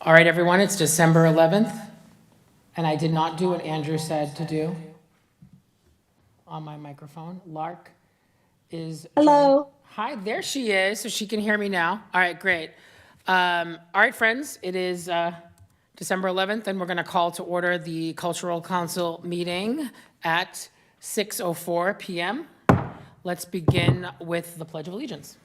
All right, everyone, it's December 11th, and I did not do what Andrew said to do on my microphone. Lark is. Hello. Hi, there she is, so she can hear me now. All right, great. All right, friends, it is December 11th, and we're going to call to order the Cultural Council meeting at 6:04 p.m. Let's begin with the Pledge of Allegiance.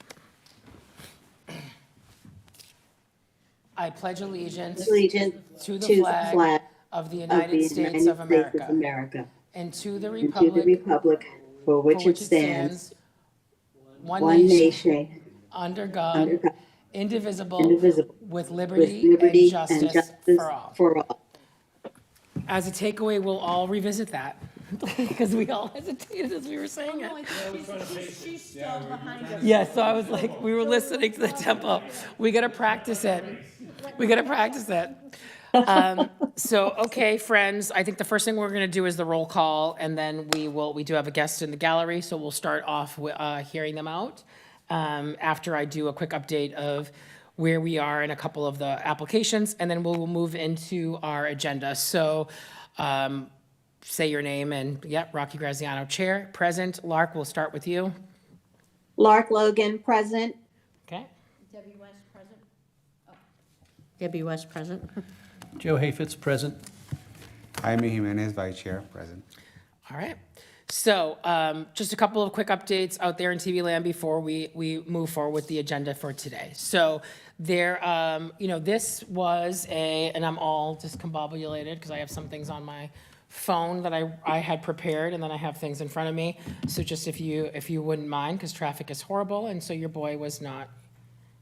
I pledge allegiance to the flag of the United States of America and to the republic for which it stands, one one nation, nation, under under God, God, indivisible, indivisible, with with liberty liberty and and justice justice for all. for all. As a takeaway, we'll all revisit that because we all hesitated as we were saying it. She's still behind us. Yeah, so I was like, we were listening to the tempo. We got to practice it. We got to practice it. Okay, friends, I think the first thing we're going to do is the roll call, and then we do have a guest in the gallery, so we'll start off with hearing them out after I do a quick update of where we are in a couple of the applications, and then we'll move into our agenda. So say your name and, Rocky Graziano, Chair, present. Lark, we'll start with you. Lark Logan, present. Okay. Debbie West present. Debbie West present. Joe Hayfitz, present. Jaime Jimenez, Vice Chair, present. All right. So just a couple of quick updates out there in TV land before we move forward with the agenda for today. So there, this was and I'm all discombobulated because I have some things on my phone that I had prepared, and then I have things in front of me. So just if you wouldn't mind, because traffic is horrible, and so your boy was not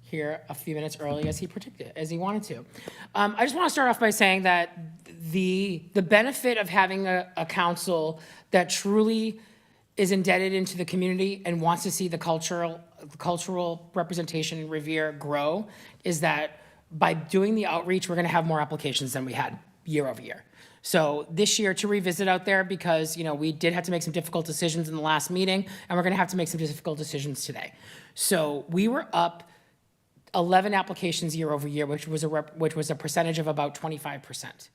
here a few minutes early as he wanted to. I just want to start off by saying that the benefit of having a council that truly is indebted into the community and wants to see the cultural representation in Revere grow is that by doing the outreach, we're going to have more applications than we had year over year. So this year to revisit out there, because we did have to make some difficult decisions in the last meeting, and we're going to have to make some difficult decisions today. So we were up 11 applications year over year, which was a percentage of about 25%.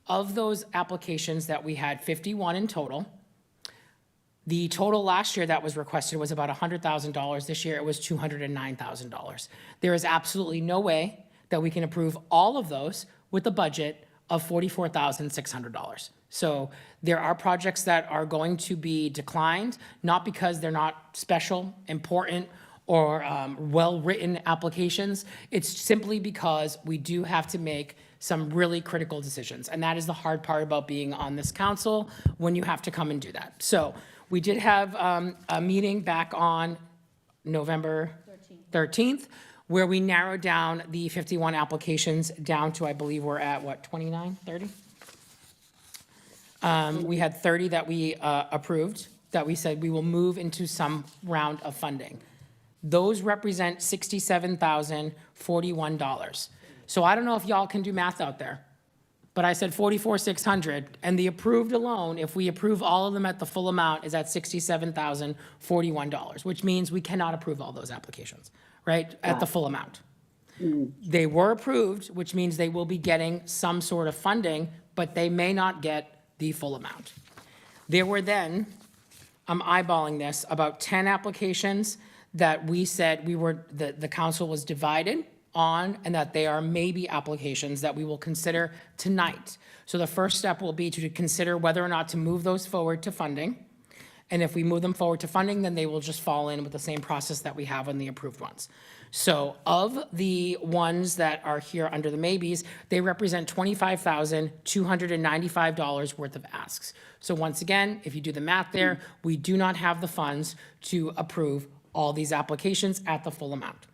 Of those applications that we had 51 in total, the total last year that was requested was about $100,000. This year it was $209,000. There is absolutely no way that we can approve all of those with a budget of $44,600. So there are projects that are going to be declined, not because they're not special, important, or well-written applications. It's simply because we do have to make some really critical decisions. And that is the hard part about being on this council, when you have to come and do that. So we did have a meeting back on November 13th, where we narrowed down the 51 applications down to, I believe we're at, 29, 30? We had 30 that we approved, that we said we will move into some round of funding. Those represent $67,041. So I don't know if y'all can do math out there, but I said 44,600, and the approved alone, if we approve all of them at the full amount, is at $67,041, which means we cannot approve all those applications, right, at the full amount. They were approved, which means they will be getting some sort of funding, but they may not get the full amount. There were then, I'm eyeballing this, about 10 applications that we said the council was divided on, and that they are maybe applications that we will consider tonight. So the first step will be to consider whether or not to move those forward to funding. And if we move them forward to funding, then they will just fall in with the same process that we have on the approved ones. So of the ones that are here under the maybes, they represent $25,295 worth of asks. So once again, if you do the math there, we do not have the funds to approve all these applications at the full amount.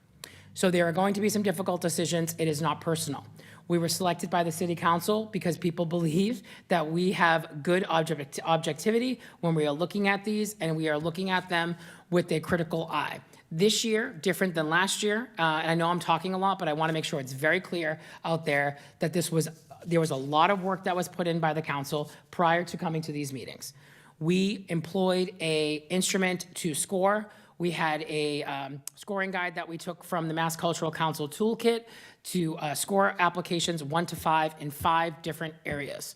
So there are going to be some difficult decisions. It is not personal. We were selected by the city council because people believe that we have good objectivity when we are looking at these, and we are looking at them with a critical eye. This year, different than last year, and I know I'm talking a lot, but I want to make sure it's very clear out there that this was there was a lot of work that was put in by the council prior to coming to these meetings. We employed a instrument to score. We had a scoring guide that we took from the Mass Cultural Council Toolkit to score applications 1 to 5 in 5 different areas.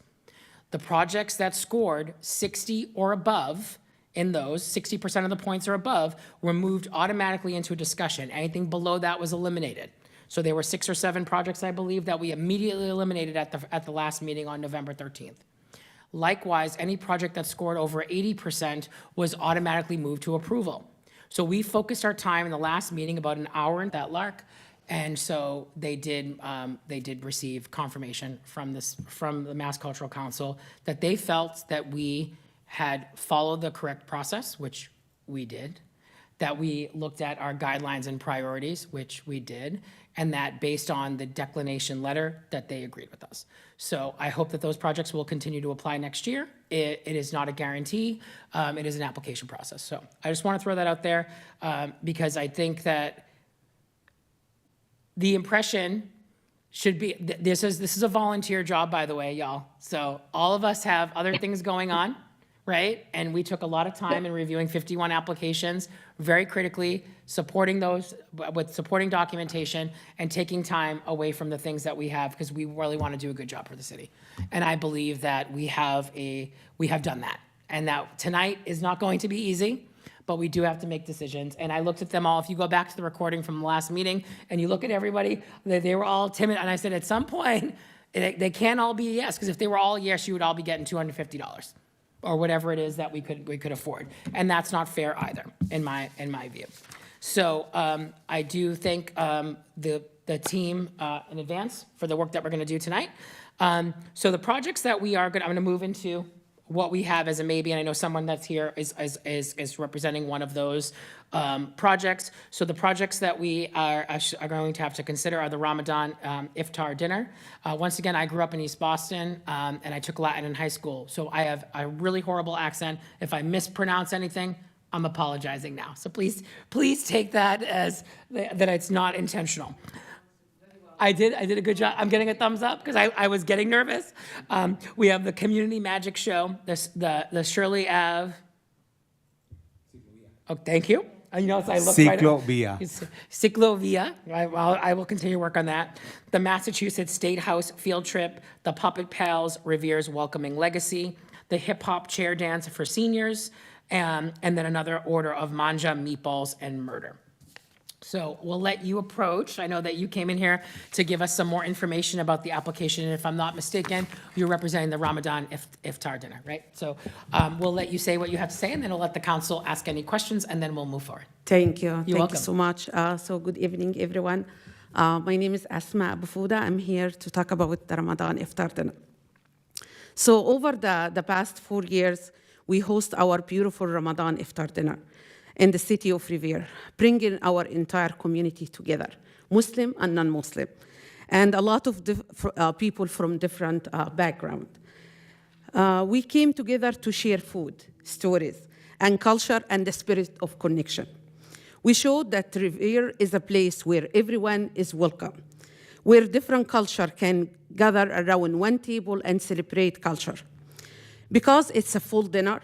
The projects that scored 60 or above in those, 60% of the points or above, were moved automatically into a discussion. Anything below that was eliminated. So there were 6 or 7 projects, I believe, that we immediately eliminated at the last meeting on November 13th. Likewise, any project that scored over 80% was automatically moved to approval. So we focused our time in the last meeting, about an hour in that LARC, and so they did receive confirmation from the Mass Cultural Council that they felt that we had followed the correct process, which we did, that we looked at our guidelines and priorities, which we did, and that based on the declination letter, that they agreed with us. So I hope that those projects will continue to apply next year. It is not a guarantee. It is an application process. So I just want to throw that out there because I think that the impression should be, this is a volunteer job, by the way, y'all. So all of us have other things going on, right? And we took a lot of time in reviewing 51 applications, very critically, supporting those with supporting documentation and taking time away from the things that we have because we really want to do a good job for the city. And I believe that we have done that. And that tonight is not going to be easy, but we do have to make decisions. And I looked at them all. If you go back to the recording from the last meeting and you look at everybody, they were all timid. And I said, at some point, they can't all be a yes, because if they were all yes, you would all be getting $250 or whatever it is that we could afford. And that's not fair either, in my view. So I do thank the team in advance for the work that we're gonna do tonight. So the projects that I'm gonna move into what we have as a maybe, and I know someone that's here is representing one of those projects. So the projects that we are going to have to consider are the Ramadan Iftar dinner. Once again, I grew up in East Boston, and I took Latin in high school. So I have a really horrible accent. If I mispronounce anything, I'm apologizing now. So please take that as that it's not intentional. I did a good job. I'm getting a thumbs up because I was getting nervous. We have the Community Magic Show, the Shirley Ave. Oh, thank you. You know, I looked right Ciclovia. Ciclovia. I will continue to work on that. The Massachusetts State House field trip, the Puppet Pals Revere's Welcoming Legacy, the Hip Hop Chair Dance for seniors, and then another order of manja, meatballs, and murder. So we'll let you approach. I know that you came in here to give us some more information about the application, and if I'm not mistaken, you're representing the Ramadan Iftar dinner, right? So we'll let you say what you have to say, and then we'll let the council ask any questions, and then we'll move forward. Thank you. You're Thank welcome. you so much. So good evening, everyone. My name is Asma Abu Fouda. I'm here to talk about the Ramadan Iftar dinner. So over the past 4 years, we host our beautiful Ramadan Iftar dinner in the city of Revere, bringing our entire community together, Muslim and non-Muslim, and a lot of people from different backgrounds. We came together to share food, stories, and culture and the spirit of connection. We showed that Revere is a place where everyone is welcome, where different culture can gather around one table and celebrate culture. Because it's a full dinner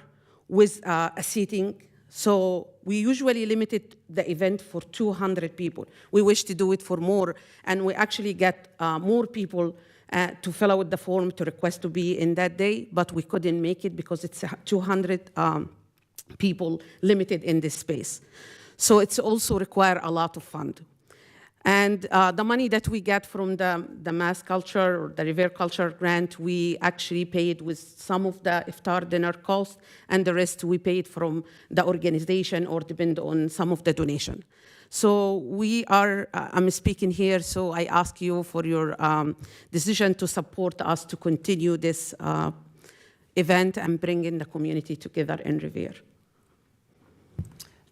with a seating, so we usually limited the event for 200 people. We wish to do it for more, and we actually get more people to fill out the form to request to be in that day, but we couldn't make it because it's 200 people limited in this space. So it's also require a lot of fund. And the money that we get from the Mass Culture or the Revere Culture grant, we actually paid with some of the Iftar dinner cost, and the rest we paid from the organization or depend on some of the donation. So I'm speaking here, so I ask you for your decision to support us to continue this event and bring in the community together in Revere.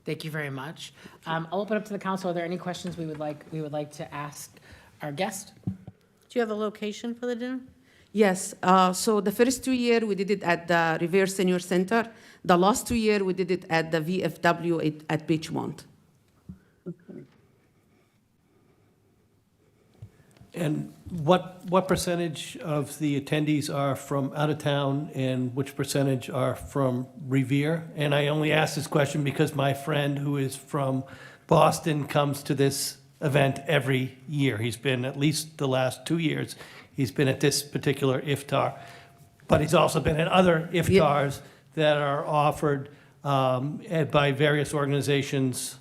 Thank you very much. I'll open up to the council. Are there any questions we would like to ask our guest? Do you have a location for the dinner? Yes, so the first 2 years we did it at the Revere Senior Center. The last 2 years we did it at the VFW at Beachmont. And What percentage of the attendees are from out of town and which percentage are from Revere? And I only ask this question because my friend who is from Boston comes to this event every year. He's been, at least the last 2 years, he's been at this particular iftar. But he's also been at other iftars that are offered by various organizations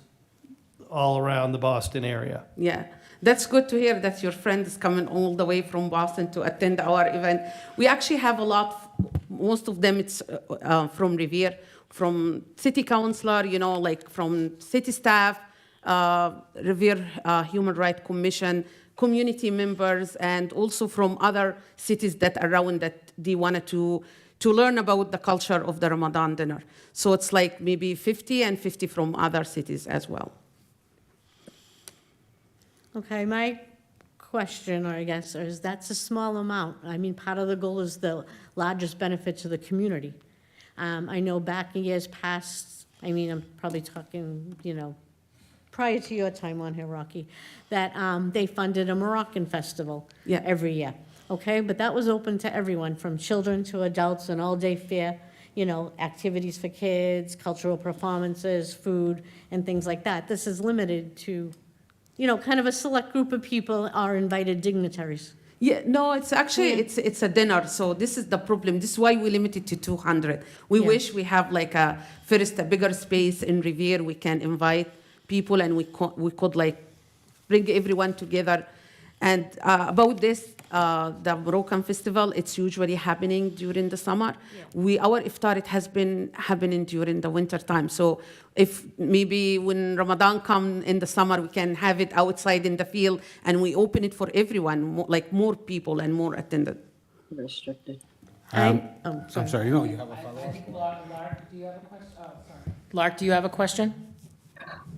all around the Boston area. Yeah, that's good to hear that your friend is coming all the way from Boston to attend our event. We actually have a lot, most of them it's from Revere, from city councilor, you know, like from city staff, Revere Human Rights Commission, community members, and also from other cities that are around that they wanted to learn about the culture of the Ramadan dinner. So it's like maybe 50 and 50 from other cities as well. Okay, my question, or I guess, is that's a small amount. I mean, part of the goal is the largest benefit to the community. I know back in years past, I mean, I'm probably talking, you know, prior to your time on here, Rocky, that they funded a Moroccan festival every year, okay? But that was open to everyone, from children to adults, an all-day fair, you know, activities for kids, cultural performances, food, and things like that. This is limited to, you know, kind of a select group of people are invited dignitaries. Yeah, no, it's actually, it's a dinner, so this is the problem. This is why we limit it to 200. We wish we have like a bigger space in Revere. We can invite people and we could like bring everyone together. And about this, the Moroccan festival, it's usually happening during the summer. Our iftar, it has been happening during the winter time. So if maybe when Ramadan come in the summer, we can have it outside in the field and we open it for everyone, like more people and more attended. Restricted. I'm sorry, no, you have a follow-up? I think Lark, do you have a question? Oh, sorry. Lark, do you have a question?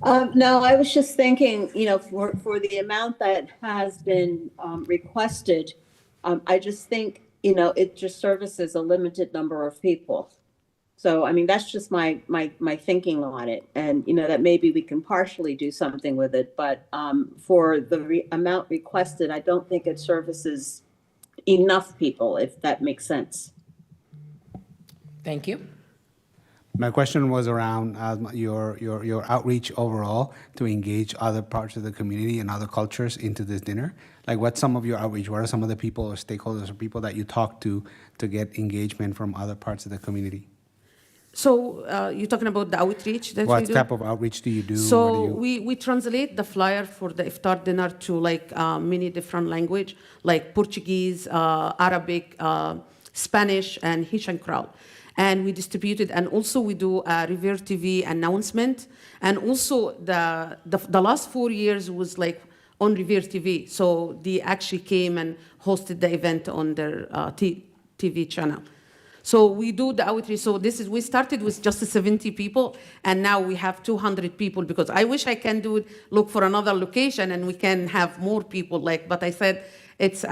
No, I was just thinking, you know, for the amount that has been requested, I just think, you know, it just services a limited number of people. So, I mean, that's just my thinking on it. And, you know, that maybe we can partially do something with it. But for the amount requested, I don't think it services enough people, if that makes sense. Thank you. My question was around your outreach overall to engage other parts of the community and other cultures into this dinner. Like, what's some of your outreach? What are some of the people or stakeholders or people that you talk to get engagement from other parts of the community? So you're talking about the outreach that we What do? type of outreach do you do? So What do you- we translate the flyer for the iftar dinner to like many different language, like Portuguese, Arabic, Spanish, and Haitian crowd. And we distribute it, and also we do a Revere TV announcement. And also the last 4 years was like on Revere TV. So they actually came and hosted the event on their TV channel. So we do the outreach. So we started with just 70 people, and now we have 200 people, because I wish I can look for another location and we can have more people, but I said, it's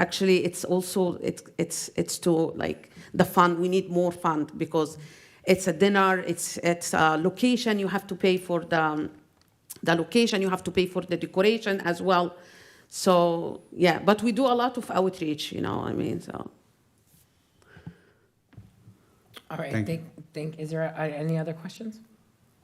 to like the fund. We need more fund because it's a dinner, it's a location. You have to pay for the location, you have to pay for the decoration as well. So yeah, but we do a lot of outreach, you know, I mean, so. All right, Thank is there any other questions?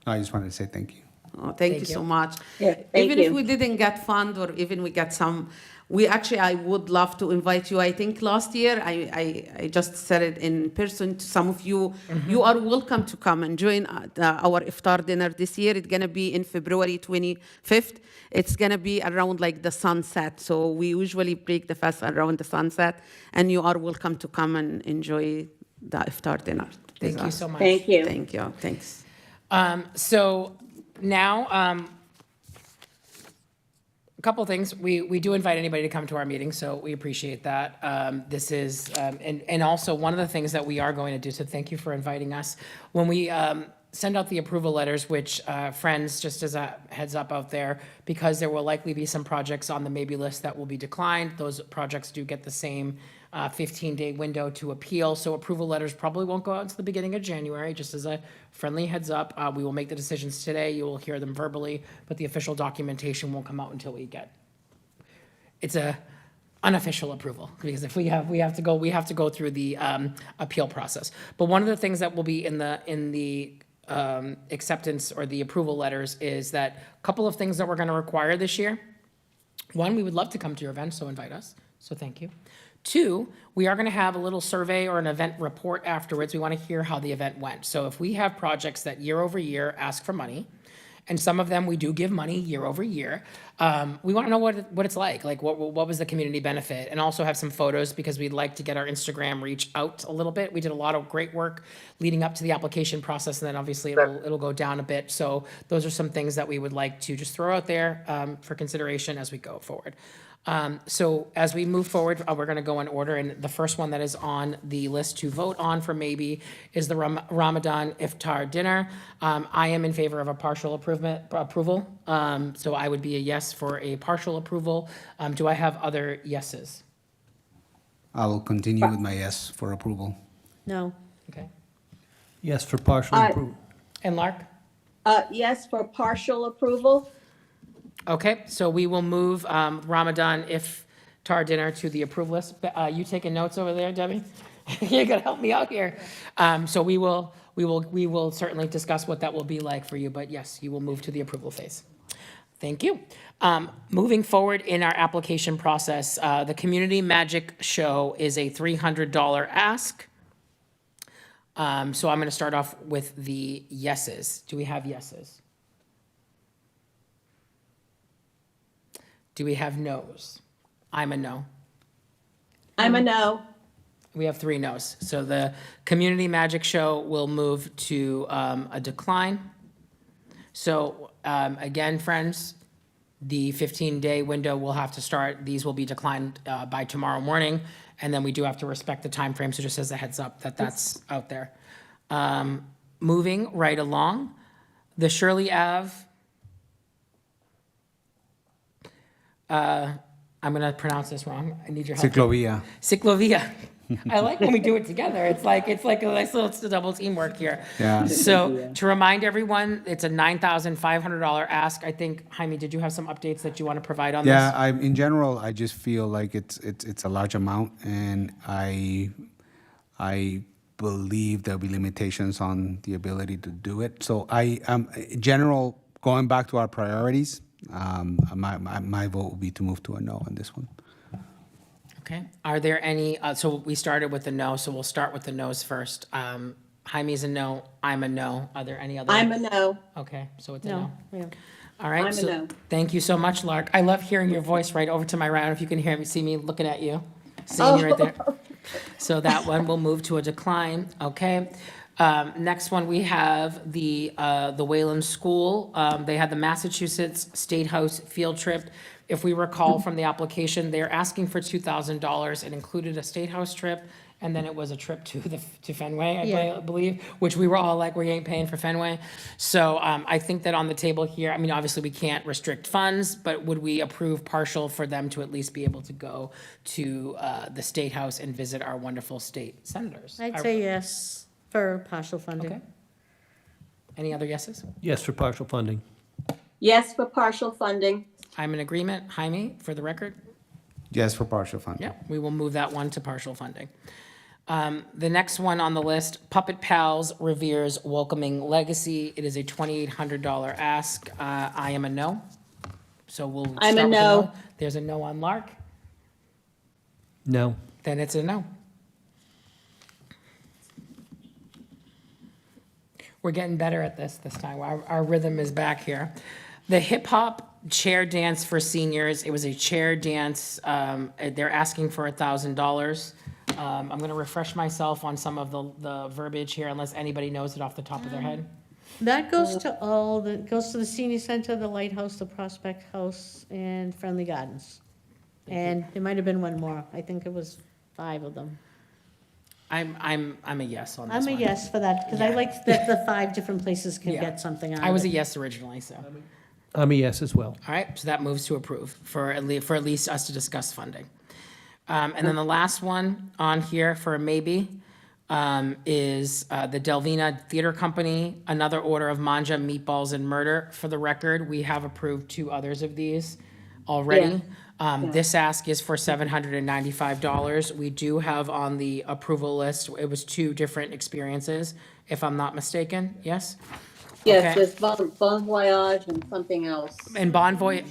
I just wanted to say thank you. Oh, thank you so much. Yeah, thank Even if you. we didn't get fund or even we get some, I would love to invite you. I think last year I just said it in person to some of you. You are welcome to come and join our iftar dinner this year. It's gonna be in February 25th. It's gonna be around like the sunset. So we usually break the fast around the sunset, and you are welcome to come and enjoy the iftar dinner. Thank you so much. Thank you. Thank you. Thanks. So now, a couple things. We do invite anybody to come to our meeting, so we appreciate that. This is, and also one of the things that we are going to do, so thank you for inviting us. When we send out the approval letters, which, friends, just as a heads up out there, because there will likely be some projects on the maybe list that will be declined, those projects do get the same 15-day window to appeal. So approval letters probably won't go out until the beginning of January, just as a friendly heads up. We will make the decisions today. You will hear them verbally, but the official documentation won't come out until we get. It's a unofficial approval, because if we have to go through the appeal process. But one of the things that will be in the acceptance or the approval letters is that a couple of things that we're gonna require this year. One, we would love to come to your event, so invite us, so thank you. Two, we are gonna have a little survey or an event report afterwards. We wanna hear how the event went. So if we have projects that year over year ask for money, and some of them we do give money year over year, we wanna know what it's like what was the community benefit? And also have some photos, because we'd like to get our Instagram reach out a little bit. We did a lot of great work leading up to the application process, and then obviously it'll go down a bit. So those are some things that we would like to just throw out there for consideration as we go forward. So as we move forward, we're going to go in order, and the first one that is on the list to vote on for maybe is the Ramadan Iftar dinner. I am in favor of a partial approval, so I would be a yes for a partial approval. Do I have other yeses? I will continue with my yes for approval. No. Okay. Yes for partial Aye. approval. And Lark? Yes, for partial approval. Okay, so we will move Ramadan Iftar dinner to the approve list. You taking notes over there, Debbie? You're gonna help me out here. So we will certainly discuss what that will be like for you, but yes, you will move to the approval phase. Thank you. Moving forward in our application process, the Community Magic Show is a $300 ask. So I'm gonna start off with the yeses. Do we have yeses? Do we have no's? I'm a no. I'm a no. We have 3 no's. So the Community Magic Show will move to a decline. So again, friends, the 15-day window will have to start. These will be declined by tomorrow morning. And then we do have to respect the time frame. So just as a heads up that that's out there. Moving right along, the Shirley Ave. I'm going to pronounce this wrong. I need your help. Ciclovia. Ciclovia. I like when we do it together. It's like a nice little double teamwork here. Yeah. So to remind everyone, it's a $9,500 ask. I think, Jaime, did you have some updates that you want to provide on this? Yeah, in general, I just feel like it's a large amount, and I believe there'll be limitations on the ability to do it. So in general, going back to our priorities, my vote will be to move to a no on this one. Okay. Are there any, so we started with the no, so we'll start with the no's first. Jaime's a no, I'm a no. Are there any other? I'm a no. Okay, so it's a no. No. Yeah. All right. I'm a so no. Thank you so much, Lark. I love hearing your voice right over to my right. I don't know if you can see me looking at you. Seeing you right there. So that one will move to a decline. Okay. Next one, we have the Wayland School. They had the Massachusetts State House field trip. If we recall from the application, they're asking for $2,000. It included a State House trip, and then it was a trip to Fenway, Yeah. I believe, which we were all like, we ain't paying for Fenway. So I think that on the table here, I mean, obviously we can't restrict funds, but would we approve partial for them to at least be able to go to the State House and visit our wonderful state senators? I'd say yes for partial funding. Okay. Any other yeses? Yes for partial funding. Yes, for partial funding. I'm in agreement. Jaime, for the record? Yes for partial funding. Yeah, we will move that one to partial funding. The next one on the list, Puppet Pals Revere's Welcoming Legacy. It is a $2,800 ask. I am a no. So we'll I'm a start with no. There's a no on Lark. No. Then it's a no. We're getting better at this time. Our rhythm is back here. The hip hop chair dance for seniors. It was a chair dance. They're asking for $1,000. I'm going to refresh myself on some of the verbiage here, unless anybody knows it off the top of their head. That goes to goes to the senior center, the Lighthouse, the Prospect House, and Friendly Gardens. And there might have been one more. I think it was 5 of them. I'm a yes on this I'm a one. yes for that, because I Yeah. like that the 5 different places can Yeah. get something out of it. I was a yes originally, so. I'm a yes as well. All right, so that moves to approve for at least us to discuss funding. And then the last one on here for a maybe is the Delvina Theater Company, another order of manja, meatballs, and murder. For the record, we have approved 2 others of these already. This ask is for $795. We do have on the approval list, it was 2 different experiences, if I'm not mistaken, yes? Yes, Okay. there's Bon Voyage and something else. And Bon Voyage.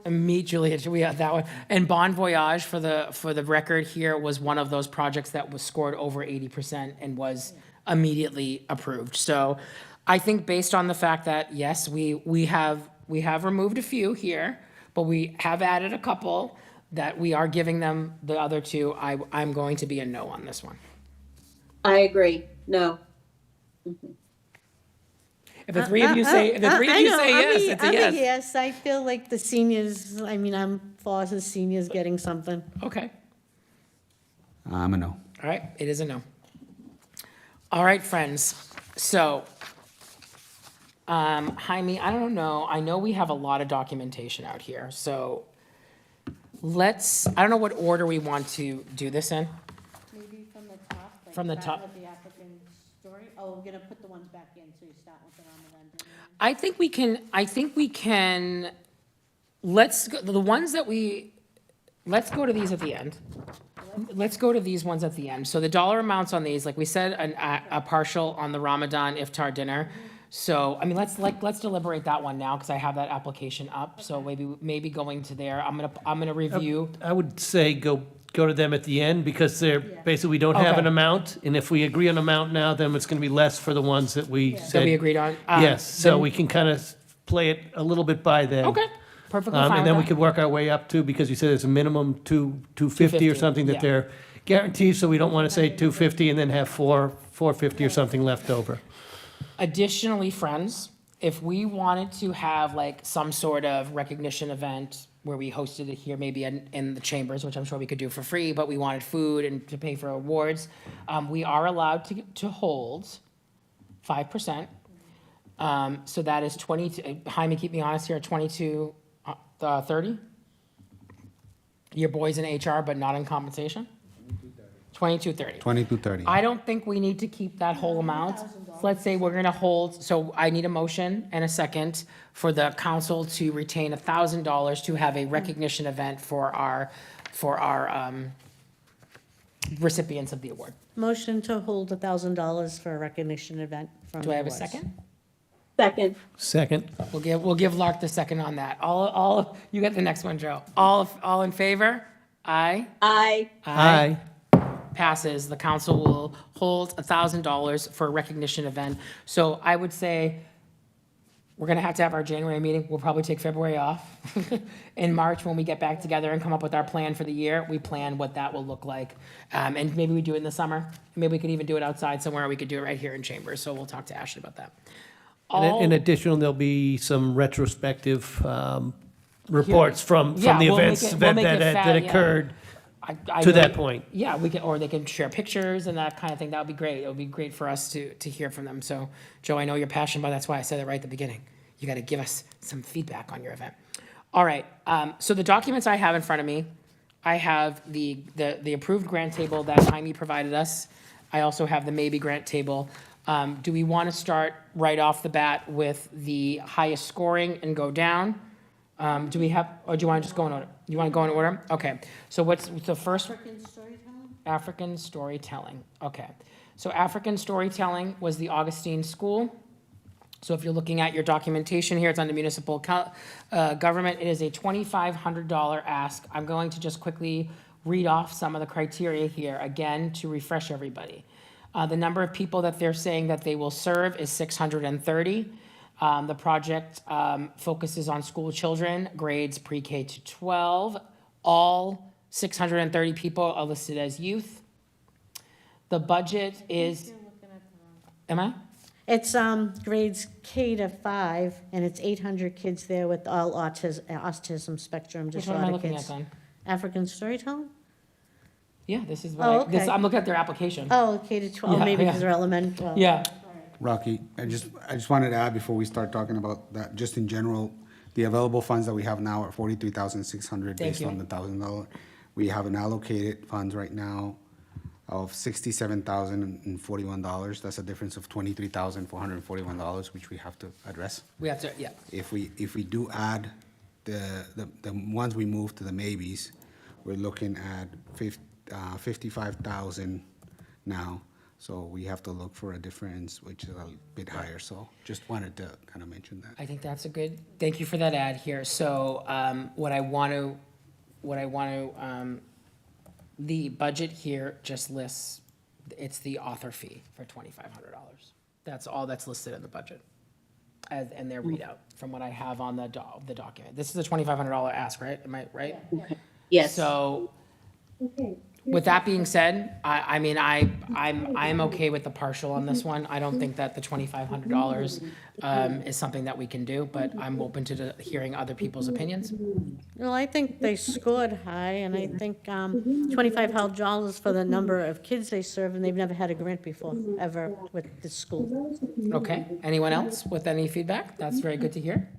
And Meet Juliet, we had that one. And Bon Voyage, for the record here, was one of those projects that was scored over 80% and was immediately approved. So I think based on the fact that, yes, we have removed a few here, but we have added a couple that we are giving them the other 2. I'm going to be a no on this one. I agree, no. If the 3 of you say, if the 3 of you say yes, it's a I'm a yes. yes. I feel like the seniors, I mean, I'm for the seniors getting something. Okay. I'm a no. All right, it is a no. All right, friends, so, Jaime, I don't know, I know we have a lot of documentation out here, so I don't know what order we want to do this in. Maybe from the top. like From the start top. with the African story. Oh, we're gonna put the ones back in, so you start with the Ramadan dinner. I think we can, let's go to these at the end. Let's go to these ones at the end. So the dollar amounts on these, like we said, a partial on the Ramadan iftar dinner. So, I mean, let's deliberate that one now, because I have that application up, so maybe going to there, I'm gonna review. I would say go to them at the end, because they're, basically, we don't have an Okay. amount, and if we agree on amount now, then it's gonna be less for the ones that we That we said. agreed on? Yes, so then- we can kind of play it a little bit by then. Okay, perfectly fine And then we with could that. work our way up to, because you said it's a minimum 250 or 250, something yeah. that they're guaranteed, so we don't want to say 250 and then have 450 or something left over. Additionally, friends, if we wanted to have like some sort of recognition event where we hosted it here, maybe in the chambers, which I'm sure we could do for free, but we wanted food and to pay for awards, we are allowed to hold 5%. So that is 22, Jaime, keep me honest here, 22, 30? Your boys in HR, but not in compensation? 2230. 2230. I don't think we need to keep that whole amount. So let's say we're gonna hold, so I need a motion and a second for the council to retain $1,000 to have a recognition event for our recipients of the award. Motion to hold $1,000 for a recognition event from Do I have a the awards. second? Second, Second, We'll give Lark the second on that. You get the next one, Joe. All in favor? Aye. aye. Passes, the council will hold $1,000 for a recognition event. So I would say, we're gonna have to have our January meeting, we'll probably take February off. In March, when we get back together and come up with our plan for the year, we plan what that will look like. And maybe we do it in the summer, maybe we could even do it outside somewhere, or we could do it right here in Chambers, so we'll talk to Ashley about that. in addition, there'll be some retrospective reports from Yeah, the we'll make events it- we'll make it that fat, yeah. occurred I to know- that point. Yeah, or they can share pictures and that kind of thing. That would be great. It would be great for us to hear from them. So, Joe, I know you're passionate about it. That's why I said it right at the beginning. You got to give us some feedback on your event. All right. So the documents I have in front of me, I have the approved grant table that Jaime provided us. I also have the maybe grant table. Do we want to start right off the bat with the highest scoring and go down? Do we have, or do you want to just go in order? You want to go in order? Okay. So what's the first? African storytelling? African storytelling, okay. So African storytelling was the Augustine School. So if you're looking at your documentation here, it's under municipal government, it is a $2,500 ask. I'm going to just quickly read off some of the criteria here, again, to refresh everybody. The number of people that they're saying that they will serve is 630. The project focuses on school children, grades pre-K to 12. All 630 people are listed as youth. The budget is, am I? It's grades K to 5, and it's 800 kids there with all autism spectrum Which disorder one kids. am I looking at then? African storytelling? Yeah, this is Oh, what okay. I'm looking at their application. Oh, K to 12, Yeah, maybe yeah. because they're elementary. Well, Yeah, Rocky, I just wanted to add before we start talking about that, just in general, the available funds that we have now are 43,600 Thank based you. on the $1,000. We have an allocated funds right now of $67,041. That's a difference of $23,441, which we have to address. we have to, yeah. If we do add the ones we moved to the maybes, we're looking at 55,000 now. So we have to look for a difference, which is a bit higher. So just wanted to kind of mention that. I think that's a good, thank you for that add here. So, the budget here just lists, it's the author fee for $2,500. That's all that's listed in the budget. And their readout from what I have on the document. This is a $2,500 ask, right? Am I right? Yes. So, with that being said, I mean, I'm okay with the partial on this one. I don't think that the $2,500 is something that we can do, but I'm open to hearing other people's opinions. Well, I think they scored high, and I think $2,500 for the number of kids they serve, and they've never had a grant before, ever, with this school. Okay, anyone else with any feedback? That's very good to hear.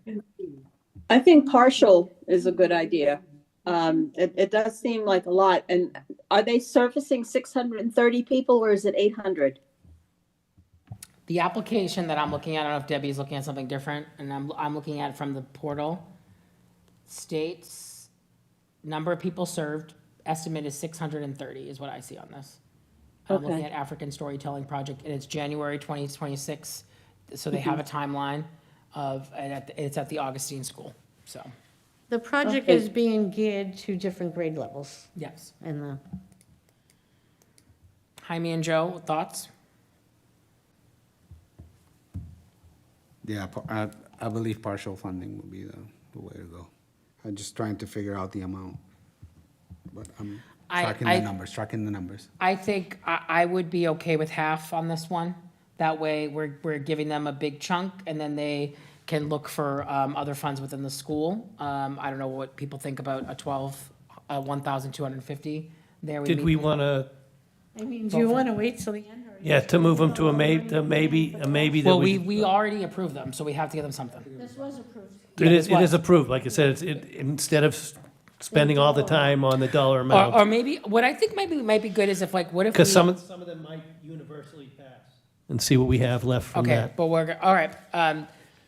I think partial is a good idea. It does seem like a lot. And are they servicing 630 people or is it 800? The application that I'm looking at, I don't know if Debbie's looking at something different, and I'm looking at it from the portal, states, number of people served, estimate is 630 is what I see on this. I'm looking Okay. at African Storytelling Project, and it's January 2026, so they have a timeline of, and it's at the Augustine School, so, The project Okay. is being geared to different grade levels, yes. and Jaime and Joe, thoughts? Yeah, I believe partial funding would be the way to go. I'm just trying to figure out the amount. But I'm tracking the numbers. I think I would be okay with half on this one. That way, we're giving them a big chunk, and then they can look for other funds within the school. I don't know what people think about a 1,250 there. Did we want to, I mean, do you want to wait till the end? or- yeah, to move them to a maybe that Well, we, we already approved them, so we have to give them something. This was approved. it is what? approved. Like I said, instead of spending all the time on the dollar Or amount. maybe, what I think might be good is if like, what if we? Because some of them might universally pass. And see what we have left from Okay, that. but all right.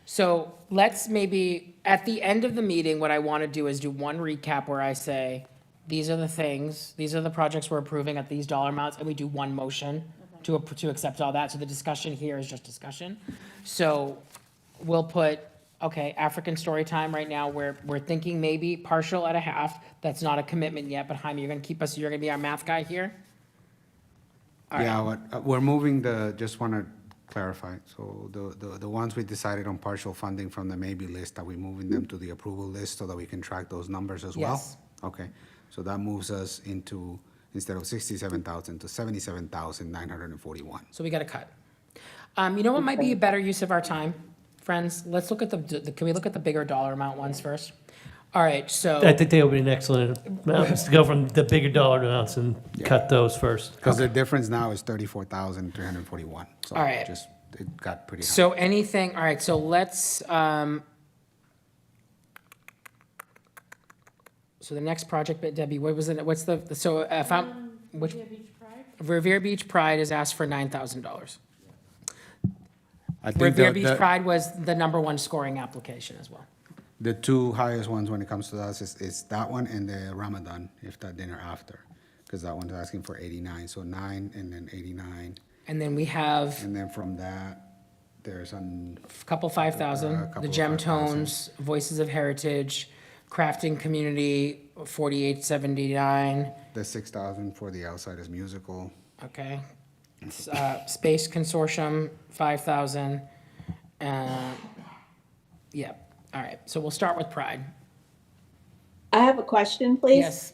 So let's maybe, at the end of the meeting, what I want to do is do one recap where I say, these are the things, these are the projects we're approving at these dollar amounts, and we do one motion to accept all that. So the discussion here is just discussion. So we'll put, okay, African story time right now, we're thinking maybe partial at a half. That's not a commitment yet, but Jaime, you're going to be our math guy here? All right. Yeah, we're moving just want to clarify. So the ones we decided on partial funding from the maybe list, are we moving them to the approval list so that we can track those numbers as well? Yes. Okay, so that moves us into, instead of 67,000 to 77,941. So we got to cut. You know what might be a better use of our time, friends? Let's look at can we look at the bigger dollar amount ones first? All right, so. I think they would be an excellent amount, to go from the bigger dollar amounts and cut those first. Because the difference now is 34,341. So All right. it got pretty high. So anything, all right, so let's, so the next project, Debbie, what was it, what's so if I'm, which, Revere Beach Pride is asked for $9,000. I think Revere Beach Pride was the number one scoring application as well. the two highest ones when it comes to us is that one and the Ramadan, if that dinner after. Because that one's asking for 89, so 9 and then 89. And then we have And then from that, there's a couple 5,000, couple the of Gem 5,000. Tones, Voices of Heritage, Crafting Community, 4879, the 6,000 for the Outsiders musical. okay. Space Consortium, 5,000. Yeah, all right, so we'll start with Pride. I have a question, please. Yes,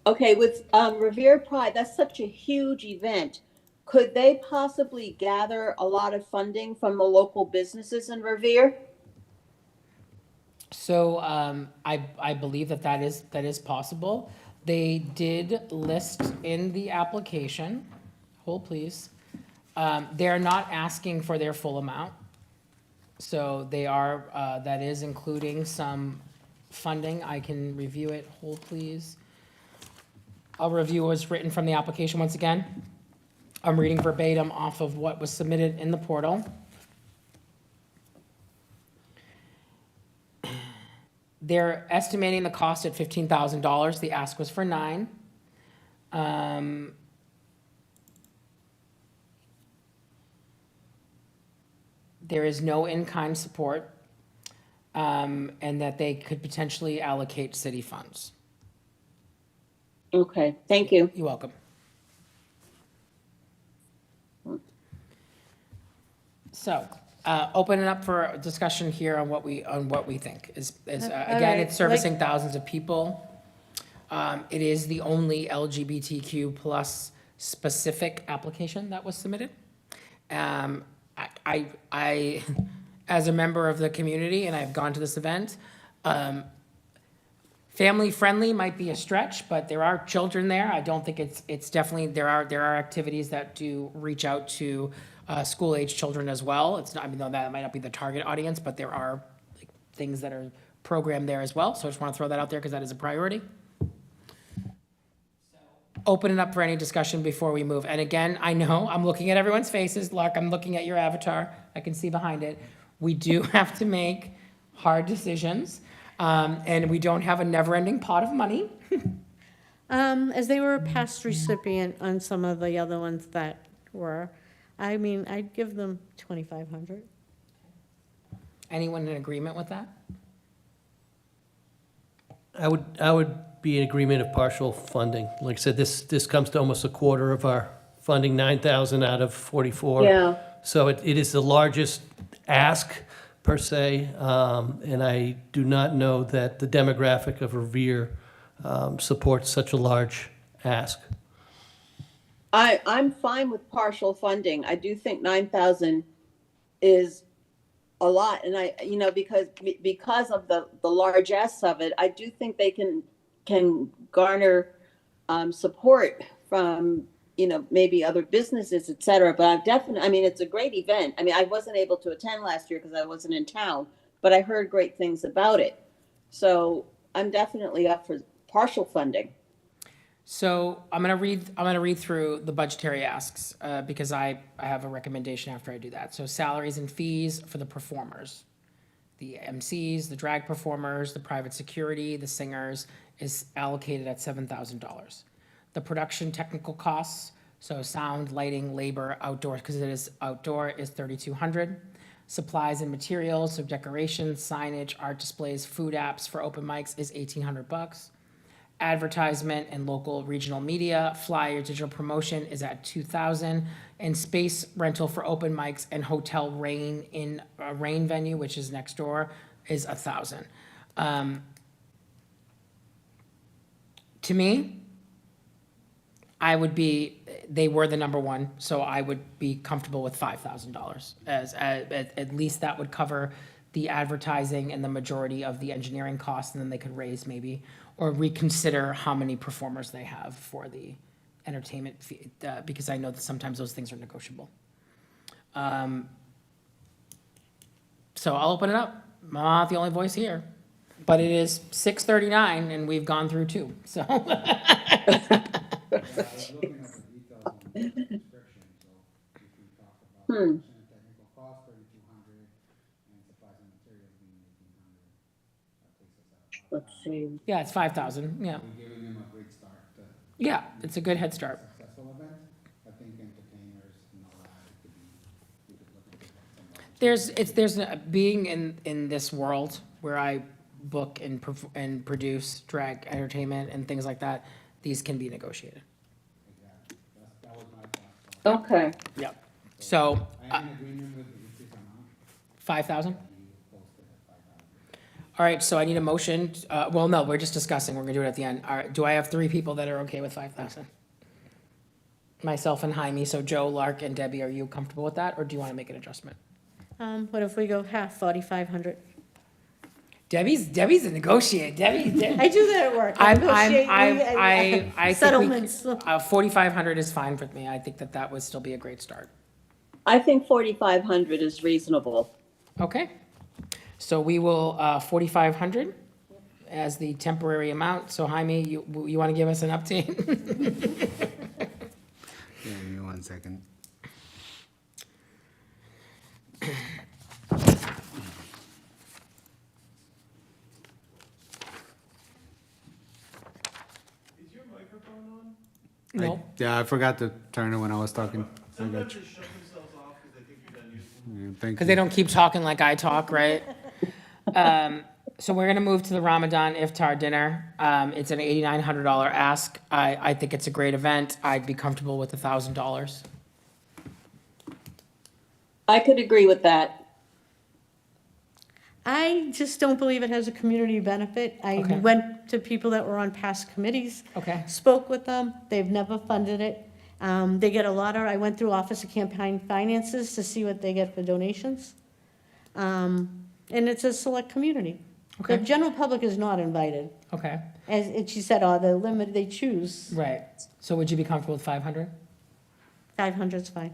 Okay, with Revere Pride, that's such a huge event. Could they possibly gather a lot of funding from the local businesses in Revere? so I believe that is possible. They did list in the application, hold please, they're not asking for their full amount. So they are, that is including some funding. I can review it, hold please. I'll review what's written from the application once again. I'm reading verbatim off of what was submitted in the portal. They're estimating the cost at $15,000. The ask was for 9. There is no in-kind support, and that they could potentially allocate city funds. Okay, thank you. You're welcome. So, open it up for a discussion here on what we think is, again, right, it's servicing thousands of people. It is the only LGBTQ plus specific application that was submitted. I, as a member of the community, and I've gone to this event, family-friendly might be a stretch, but there are children there. I don't think it's definitely, there are activities that do reach out to school-age children as well. It's not, I mean, though that might not be the target audience, but there are like, things that are programmed there as well. So I just want to throw that out there because that is a priority. Open it up for any discussion before we move. And again, I know, I'm looking at everyone's faces. Lark, I'm looking at your avatar. I can see behind it. We do have to make hard decisions, and we don't have a never-ending pot of money. As they were a past recipient on some of the other ones that were, I mean, I'd give them 2,500. Anyone in agreement with that? I would be in agreement of partial funding. Like I said, this comes to almost a quarter of our funding, 9,000 out of 44. Yeah. So it is the largest ask per se, and I do not know that the demographic of Revere supports such a large ask. I'm fine with partial funding. I do think 9,000 is a lot, and because of the largesse of it, I do think they can garner support from maybe other businesses, et cetera. But I mean, it's a great event. I mean, I wasn't able to attend last year because I wasn't in town, but I heard great things about it. So I'm definitely up for partial funding. So I'm gonna read through the budgetary asks, because I have a recommendation after I do that. So salaries and fees for the performers, the MCs, the drag performers, the private security, the singers is allocated at $7,000. The production technical costs, so sound, lighting, labor, outdoor, because it is outdoor, is $3,200. Supplies and materials, so decorations, signage, art displays, food apps for open mics is $1,800. Advertisement and local regional media, flyer, digital promotion is at $2,000, and space rental for open mics and hotel rain in a rain venue, which is next door, is $1,000. To me, they were the number one, so I would be comfortable with $5,000 as at least that would cover the advertising and the majority of the engineering costs, and then they could raise maybe or reconsider how many performers they have for the entertainment fee, because I know that sometimes those things are negotiable. So I'll open it up. I'm not the only voice here, but it is 6:39 and we've gone through 2, so. Let's see. Yeah, it's 5,000, yeah. Giving them a great start to Yeah, it's a good head start. successful event. I think entertainers and all that, it could be, we could look into that. Being in this world where I book and produce drag entertainment and things like that, these can be negotiated. That was my thought. Okay. Yep. So, I am in agreement with the increased amount. 5,000? You posted at 5,000. All right, so I need a motion, well, no, we're just discussing, we're gonna do it at the end. All right, do I have 3 people that are okay with 5,000? Myself and Jaime, so Joe, Lark, and Debbie, are you comfortable with that, or do you wanna make an adjustment? What if we go half, 4,500? Debbie's a negotiator, Debbie. I do that at work. I negotiate I think we settlements. 4,500 is fine with me. I think that would still be a great start. I think 4,500 is reasonable. Okay, so we will, 4,500 as the temporary amount. So Jaime, you want to give us an update? Give me 1 second. Yeah, I forgot to turn it when I was talking. I got you. Yeah, thank Because you. they don't keep talking like I talk, right? So we're gonna move to the Ramadan Iftar dinner. It's an $8,900 ask. I think it's a great event. I'd be comfortable with $1,000. I could agree with that. I just don't believe it has a community benefit. I Okay. went to people that were on past committees. Okay. Spoke with them, they've never funded it. They get a lot of, I went through Office of Campaign Finances to see what they get for donations. And it's a select community. The Okay. general public is not invited. Okay, As she said, the limit, they choose, right. So would you be comfortable with 500? 500's fine.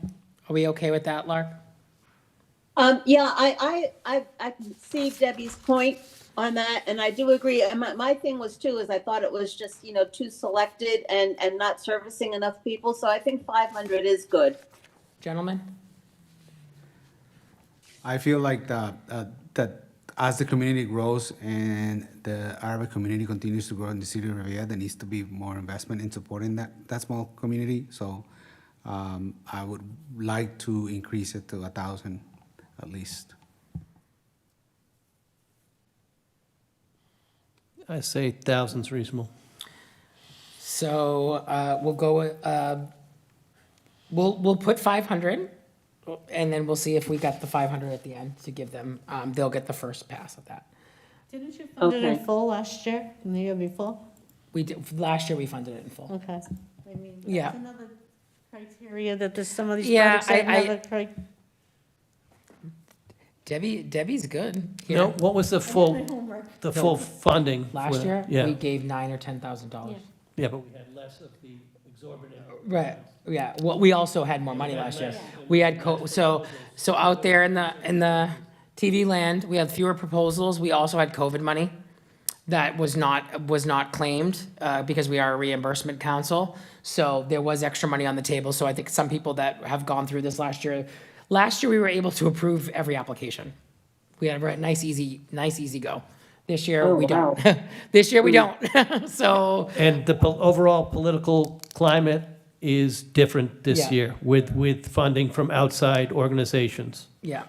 Are we okay with that, Lark? Yeah, I can see Debbie's point on that, and I do agree. And my thing was too, is I thought it was just, too selected and not servicing enough people. So I think 500 is good. Gentlemen? I feel like that as the community grows and the Arabic community continues to grow in the city of Rivera, there needs to be more investment in supporting that small community. So I would like to increase it to 1,000 at least. I say 1,000's reasonable. So we'll go, we'll put 500, and then we'll see if we got the 500 at the end to give them, they'll get the first pass at that. Didn't you fund it in Okay. full last year, and the year before? We did, last year we funded it in full. Okay. I mean, Yeah. that's another criteria that there's some of these Yeah, projects that I- never. Debbie's good. You know, here. what was the full funding? Last for- year, Yeah, we gave $9,000 or $10,000. yeah, but we had less of the exorbitant. Right, yeah, well, we also had more money last year. We had, so out there in the TV land, we had fewer proposals, we also had COVID money that was not claimed, because we are a reimbursement council, so there was extra money on the table, so I think some people that have gone through this last year, we were able to approve every application. We had a nice, easy go. This year, Oh, we don't. wow. This year, we don't, so, And the overall political climate is different this Yeah. year with funding from outside organizations. yeah.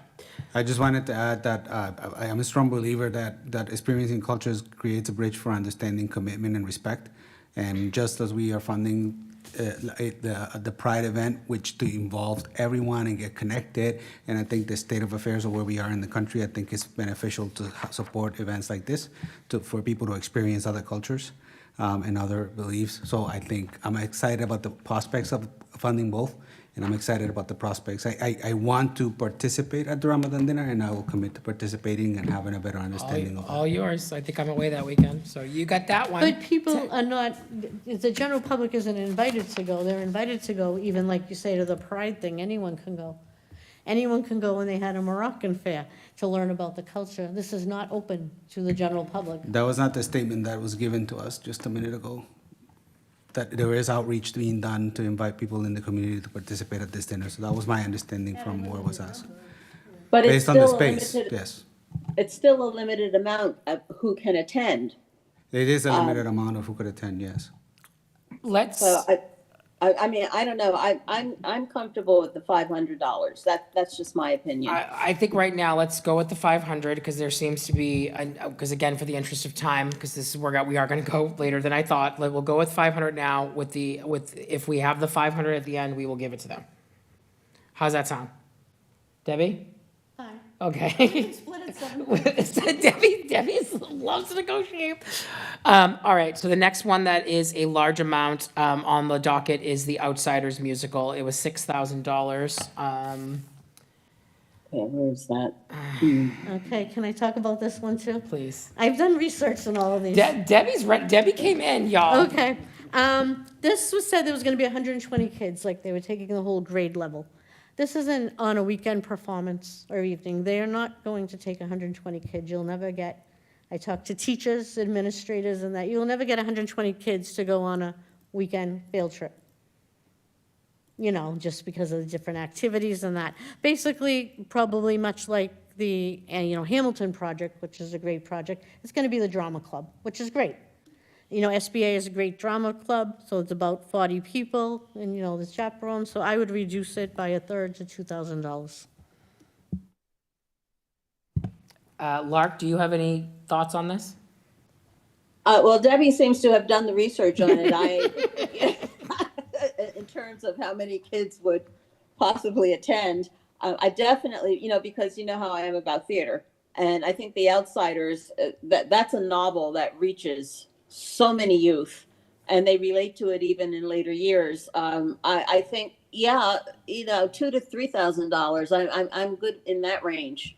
I just wanted to add that I am a strong believer that experiencing cultures creates a bridge for understanding, commitment, and respect. And just as we are funding the Pride event, which to involve everyone and get connected, and I think the state of affairs of where we are in the country, I think it's beneficial to support events like this for people to experience other cultures and other beliefs. So I think I'm excited about the prospects of funding both, and I'm excited about the prospects. I want to participate at the Ramadan dinner, and I will commit to participating and having a better understanding of All that. yours. I think I'm away that weekend, so you got that one. But people are not, the general public isn't invited to go. They're invited to go, even like you say, to the Pride thing. Anyone can go. Anyone can go when they had a Moroccan fair to learn about the culture. This is not open to the general public. That was not the statement that was given to us just a minute ago, that there is outreach being done to invite people in the community to participate at this dinner. So that was my understanding from what was asked. But it's Based on the still a space, limited, yes. it's still a limited amount of who can attend. It is a limited amount of who could attend, yes. Let's, So I mean, I don't know. I'm comfortable with the $500. That's just my opinion. I think right now, let's go with the 500, because there seems to be, because again, for the interest of time, because this is where we are gonna go later than I thought, we'll go with 500 now if we have the 500 at the end, we will give it to them. How's that sound? Debbie? Fine. Okay. Split it seven. Debbie loves to negotiate. All right, so the next one that is a large amount on the docket is the Outsiders musical. It was $6,000. Okay, where's that? Okay, can I talk about this one too? Please. I've done research on all of these. Debbie came in, y'all. Okay, this was said there was gonna be 120 kids, like they were taking the whole grade level. This isn't on a weekend performance or evening. They are not going to take 120 kids. You'll never get, I talked to teachers, administrators, and that, you'll never get 120 kids to go on a weekend field trip. You know, just because of the different activities and that. Basically, probably much like the, Hamilton project, which is a great project, it's gonna be the drama club, which is great. you know, SBA is a great drama club, so it's about 40 people, and, you know, the chaperone, so I would reduce it by a third to $2,000. Lark, do you have any thoughts on this? Well, Debbie seems to have done the research on it. In terms of how many kids would possibly attend, I definitely, you know, because you know how I am about theater. And I think The Outsiders, that's a novel that reaches so many youth, and they relate to it even in later years. I think, yeah, you know, $2,000 to $3,000. I'm good in that range.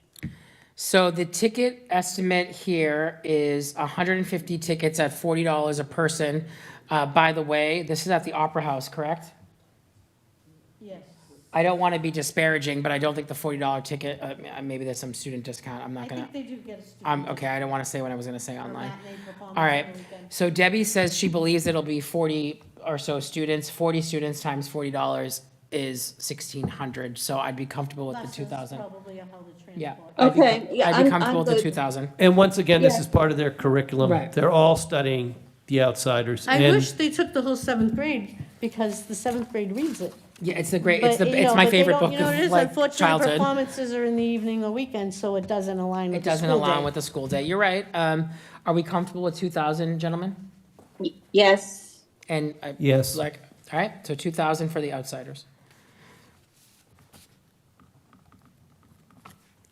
So the ticket estimate here is 150 tickets at $40 a person. By the way, this is at the Opera House, correct? Yes. I don't want to be disparaging, but I don't think the $40 ticket, maybe there's some student discount, I'm I not gonna. think they do get a student. Okay, I don't want to say what I was going to say online. matinee performance All right, on the weekend. so Debbie says she believes it'll be 40 or so students. 40 students times $40 is 1,600, so I'd be comfortable with the Plus, 2,000. it's probably a held transport. Yeah. Okay, yeah, I'd be I'm comfortable with the good. 2,000. And once again, this Yeah. is part of their curriculum. Right. They're all studying The Outsiders. I and wish they took the whole 7th grade, because the 7th grade reads it. Yeah, it's the great, But, you it's know, my but they favorite don't- book you know, it of is like unfortunately, childhood. performances are in the evening or weekend, so it doesn't align It with the doesn't school align day. with the school day. You're right. Are we comfortable with 2,000, gentlemen? Yes. And Yes. like, all right, so 2,000 for The Outsiders.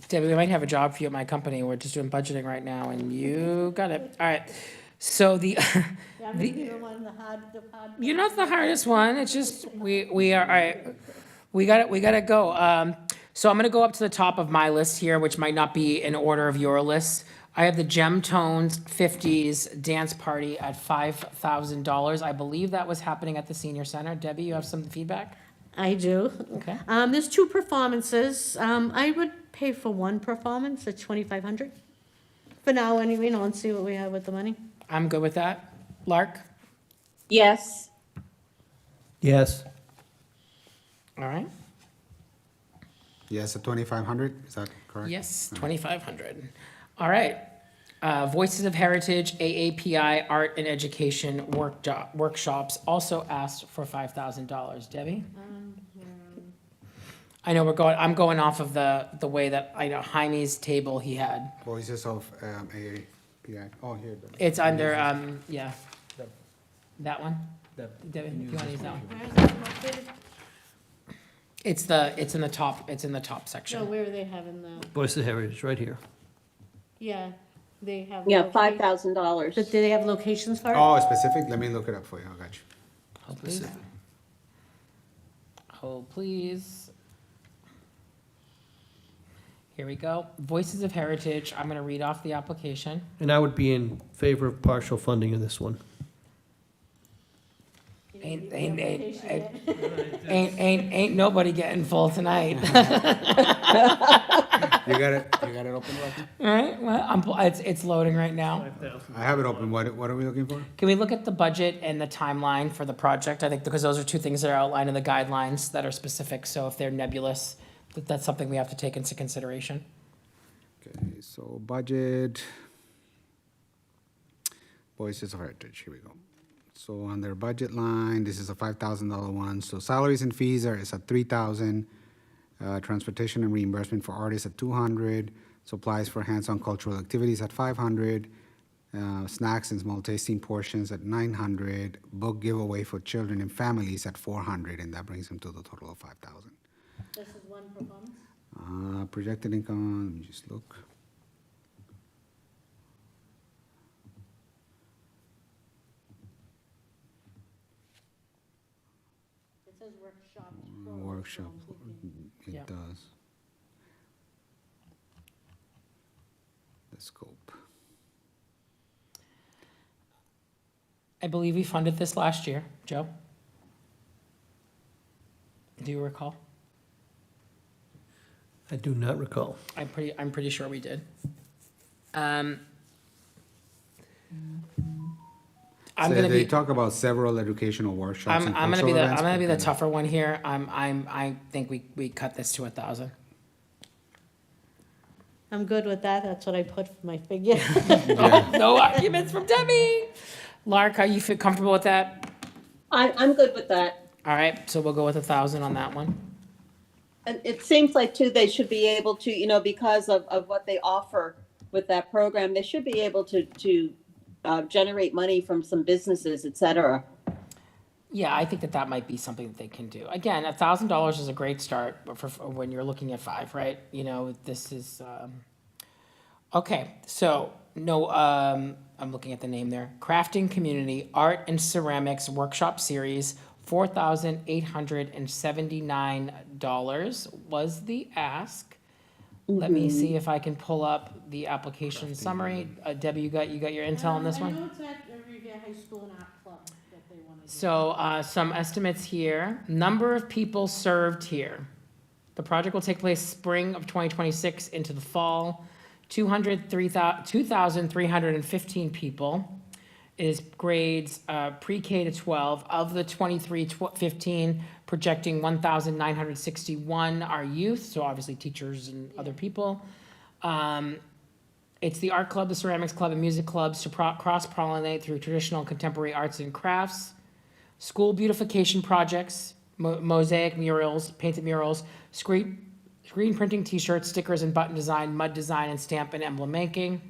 Debbie, we might have a job for you at my company. We're just doing budgeting right now, and you got it. All right. So the, Yeah, I'm gonna be the one, the hard. you're not the hardest one. It's just we are. All right. We got it. We got to go. So I'm gonna go up to the top of my list here, which might not be in order of your list. I have the Gem Tones 50s dance party at $5,000. I believe that was happening at the senior center. Debbie, you have some feedback? I do. Okay. There's 2 performances. I would pay for 1 performance at $2,500. For now, anyway, you know, and see what we have with the money. I'm good with that. Lark? Yes. Yes. All right. Yes, at 2,500, is that correct? Yes, 2,500. All right. Voices of Heritage, AAPI Art and Education workshops also asked for $5,000. Debbie? I know I'm going off of the way that, I know Jaime's table he had. Voices of AAPI, oh, here. It's under, yeah. That one? Debbie, do you want to use that one? It's in the top No, section. where are they having the, Voice of Heritage, right here. yeah, they have. Yeah, loca- $5,000. But do they have locations for it? Oh, specific, let me look it up for you, I got you. Hold please. Hold please. Here we go. Voices of Heritage. I'm going to read off the application. And I would be in favor of partial funding of this one. Ain't nobody getting full tonight. You got it open, Rocky? All right, well, it's loading right now. I have it open, what are we looking for? Can we look at the budget and the timeline for the project? I think because those are 2 things that are outlined in the guidelines that are specific, so if they're nebulous, that's something we have to take into consideration. Okay, so budget. Voices of Heritage, here we go. So on their budget line, this is a $5,000 one. So salaries and fees is at $3,000. Transportation and reimbursement for artists at $200. Supplies for hands-on cultural activities at $500. Snacks and small tasting portions at $900. Book giveaway for children and families at $400, and that brings them to the total of $5,000. This is 1 performance? Projected income, let me just look. It says workshop. Workshop, Yeah. it does. The scope. I believe we funded this last year. Joe? Do you recall? I do not recall. I'm pretty sure we did. I'm So gonna they be, talk about several educational workshops and I'm gonna cultural be events. I'm gonna be the but tougher one here. I think we cut this to 1,000. I'm good with that, that's what I put for my figure. No arguments from Debbie. Lark, are you feel comfortable with that? I'm good with that. All right, so we'll go with 1,000 on that one. And it seems like too, they should be able to, because of what they offer with that program, they should be able to generate money from some businesses, et cetera. Yeah, I think that might be something that they can do. Again, $1,000 is a great start for when you're looking at 5, right? This is, okay, so, no, I'm looking at the name there. Crafting Community Art and Ceramics Workshop Series, $4,879 was the ask. Let me see if I can pull up the application summary. Debbie, you got your intel on this one? I know it's at Riviera High School and Art Club that they want to do. So, some estimates here. Number of people served here. The project will take place spring of 2026 into the fall. 2,315 people. It is grades pre-K to 12. Of the 15, projecting 1,961 are youth, so obviously teachers and other people. It's the art club, the ceramics club, and music clubs to cross-pollinate through traditional and contemporary arts and crafts. School beautification projects, mosaic murals, painted murals, screen printing, T-shirts, stickers, and button design, mud design, and stamp and emblem making.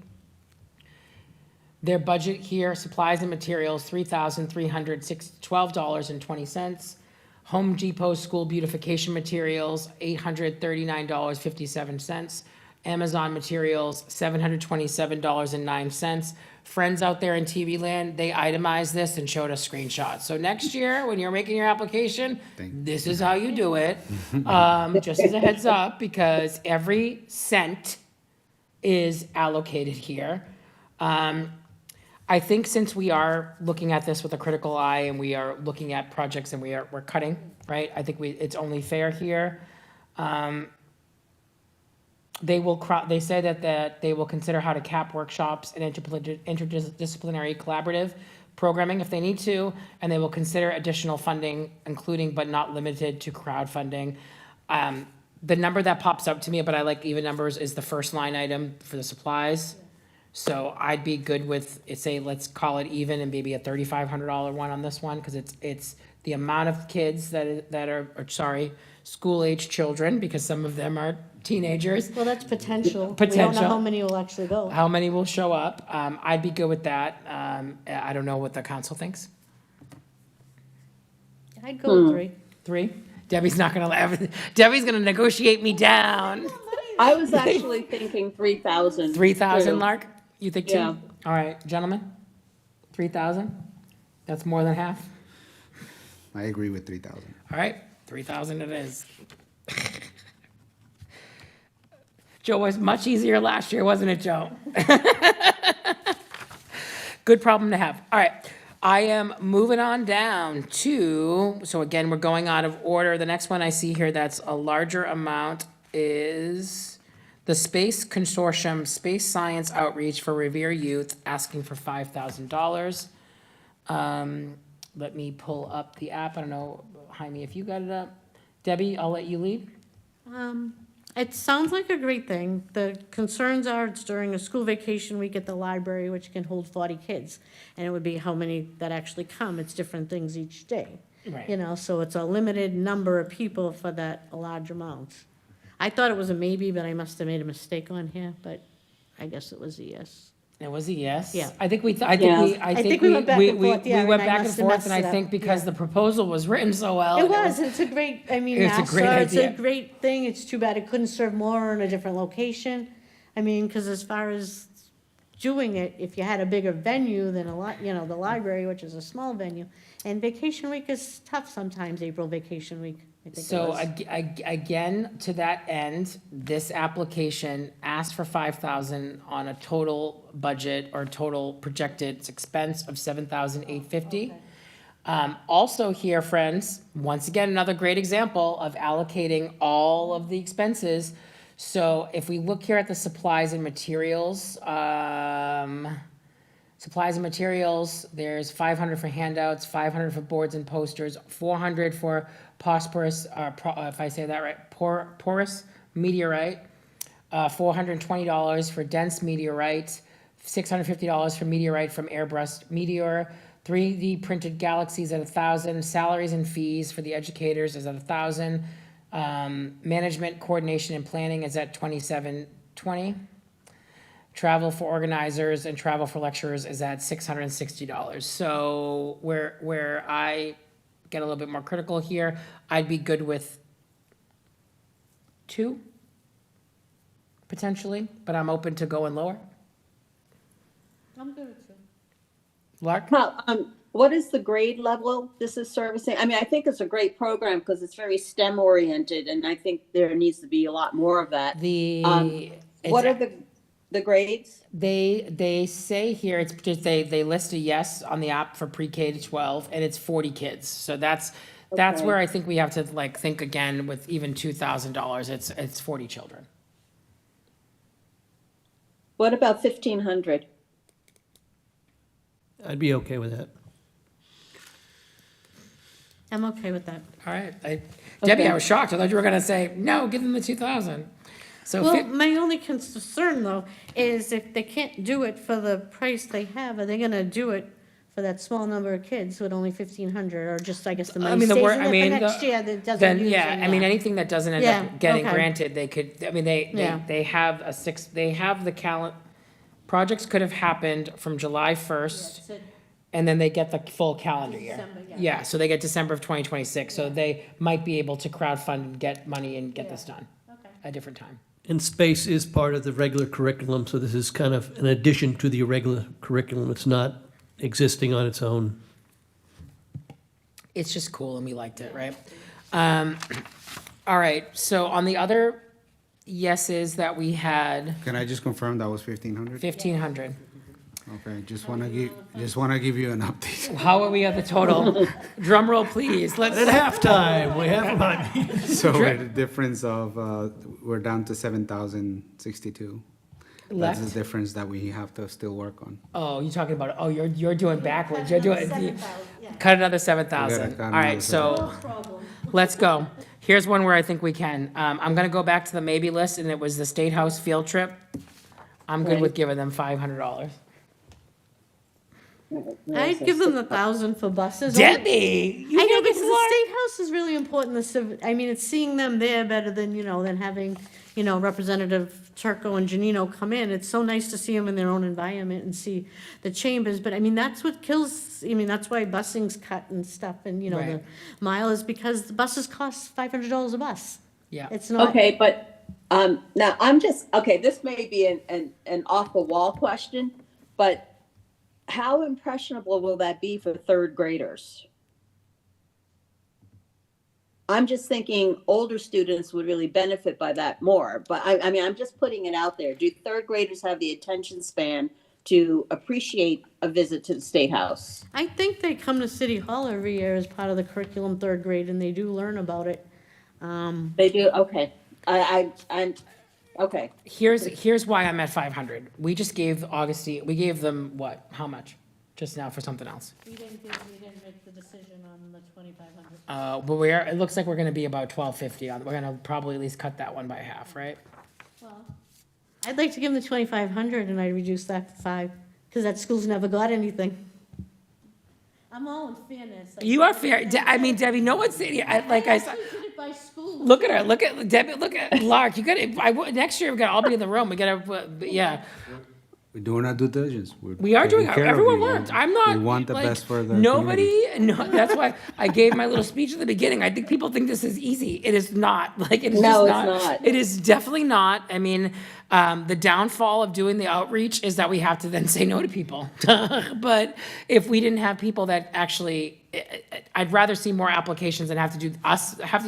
Their budget here, supplies and materials, $3,312.20. Home Depot school beautification materials, $839.57. Amazon materials, $727.09. Friends out there in TV land, they itemized this and showed us screenshots. So next year, when you're making your application, this is how you do it. Just as a heads up, because every cent is allocated here. I think since we are looking at this with a critical eye and we are looking at projects and we're cutting, right? I think it's only fair here. They say that they will consider how to cap workshops and interdisciplinary collaborative programming if they need to, and they will consider additional funding, including but not limited to crowdfunding. The number that pops up to me, but I like even numbers, is the first line item for the supplies. So I'd be good with, say, let's call it even and maybe a $3,500 one on this one, because it's the amount of kids that are school-age children, because some of them are teenagers. Well, that's potential. We don't Potential. know how many will actually go. How many will show up? I'd be good with that. I don't know what the council thinks. I'd go with 3. 3? Debbie's not gonna laugh. Debbie's gonna negotiate me down. I was actually thinking 3,000. 3,000, too. Lark? You think 2? Yeah. All right, gentlemen? 3,000? That's more than half. I agree with 3,000. All right, 3,000 it is. Joe, was much easier last year, wasn't it, Joe? Good problem to have. All right, I am moving on down to, so again, we're going out of order. The next one I see here that's a larger amount is the Space Consortium Space Science Outreach for Revere Youth, asking for $5,000. Let me pull up the app. I don't know, Jaime, if you got it up. Debbie, I'll let you lead. It sounds like a great thing. The concerns are it's during a school vacation week at the library, which can hold 40 kids. And it would be how many that actually come. It's different things each day. Right. So it's a limited number of people for that large amount. I thought it was a maybe, but I must have made a mistake on here, but I guess it was a yes. It was a yes. Yeah. I think we I think we went back and forth, yeah, we went and I back and must have forth, messed and I it up, think because yeah. the proposal was written so well. It and was, it's a great, I mean, It's a great NASA, it's a idea. great thing. It's too bad it couldn't serve more in a different location. I mean, because as far as doing it, if you had a bigger venue than the library, which is a small venue, and vacation week is tough sometimes, April vacation week, I think it So was. again, to that end, this application asked for 5,000 on a total budget or total projected expense of 7,850. Also here, friends, once again, another great example of allocating all of the expenses. So if we look here at the supplies and materials, there's 500 for handouts, 500 for boards and posters, 400 for phosphorus, if I say that right, porous meteorite, $420 for dense meteorite, $650 for Meteorite from Airbrush Meteor, 3D printed galaxies at 1,000, salaries and fees for the educators is at 1,000, management, coordination, and planning is at 2,720. Travel for organizers and travel for lecturers is at $660. So where I get a little bit more critical here, I'd be good with 2, potentially, but I'm open to going lower. I'm good with you. Lark? What is the grade level this is servicing? I mean, I think it's a great program because it's very STEM oriented, and I think there needs to be a lot more of that. What are the grades? They say here, it's just, they list a yes on the app for pre-K to 12, and it's 40 kids. So that's Okay. where I think we have to like think again with even $2,000, it's 40 children. What about 1,500? I'd be okay with that. I'm okay with that. All right, Debbie, Okay. I was shocked. I thought you were gonna say, no, give them the 2,000. So Well, my only concern though is if they can't do it for the price they have, are they gonna do it for that small number of kids with only 1,500, or just, I guess, the I money mean, stays in I there mean, for next year that doesn't then, use yeah, it, I mean, anything that doesn't end Yeah, up getting okay. granted, they could, I mean, Yeah. they have they have the projects could have happened from July 1st. And then they get the full calendar year. December, yeah. Yeah, so they get December of 2026, so they might be able to crowdfund and get money and get this done Okay. at a different time. And space is part of the regular curriculum, so this is kind of an addition to the regular curriculum. It's not existing on its own. It's just cool and we liked it, right? All right, so on the other yeses that we had, Can I just confirm that was 1,500? 1,500. Okay, just wanna give you an update. How are we at the total? Drum roll, please. At Let's, halftime, we have money. So we're at a difference of, we're down to 7,062. That's the left. difference that we have to still work on. Oh, you're talking about, oh, you're doing backwards. You're doing, 7,000, yeah. cut another We 7,000. gotta cut All another right, so. No problem. Let's go. Here's one where I think we can. I'm gonna go back to the maybe list, and it was the State House field trip. I'm good with Right. giving them $500. I'd give them 1,000 for buses. Debbie, you I know, think because it's the more? State House is really important, I mean, it's seeing them there better than, than having, Representative Turco and Janino come in. It's so nice to see them in their own environment and see the chambers, but I mean, that's what kills, that's why busing's cut and stuff, and, the Right. mile is because the buses cost $500 a bus. Yeah. It's not. Okay, but now I'm just, okay, this may be an off the wall question, but how impressionable will that be for third graders? I'm just thinking older students would really benefit by that more, but I mean, I'm just putting it out there. Do third graders have the attention span to appreciate a visit to the State House? I think they come to City Hall every year as part of the curriculum, third grade, and they do learn about it. They do, okay. I'm, okay. Here's why I'm at 500. We just gave Augustine, we gave them what? How much? Just now for something else. We didn't make the decision on the 2,500. But it looks like we're gonna be about 1,250 on, we're gonna probably at least cut that one by half, right? Well, I'd like to give them the 2,500 and I reduce that to 5, because that school's never got anything. I'm all in fairness. You are fair. I mean, Debbie, no one's, like I said, actually did it by school. look at her, look at Debbie, look at Lark. You gotta, next year we gotta all be in the room. We gotta, yeah. We're doing our due diligence. We are doing, taking care of everyone you. wants, I'm not. We want the like, best for the Nobody, no, that's why I gave my little speech at the beginning. I think people think this is easy. It is not, like, it is No, just it's not. It is definitely not. I mean, the downfall of doing the outreach is that we have to then say no to people. But if we didn't have people that actually, I'd rather see more applications and have to do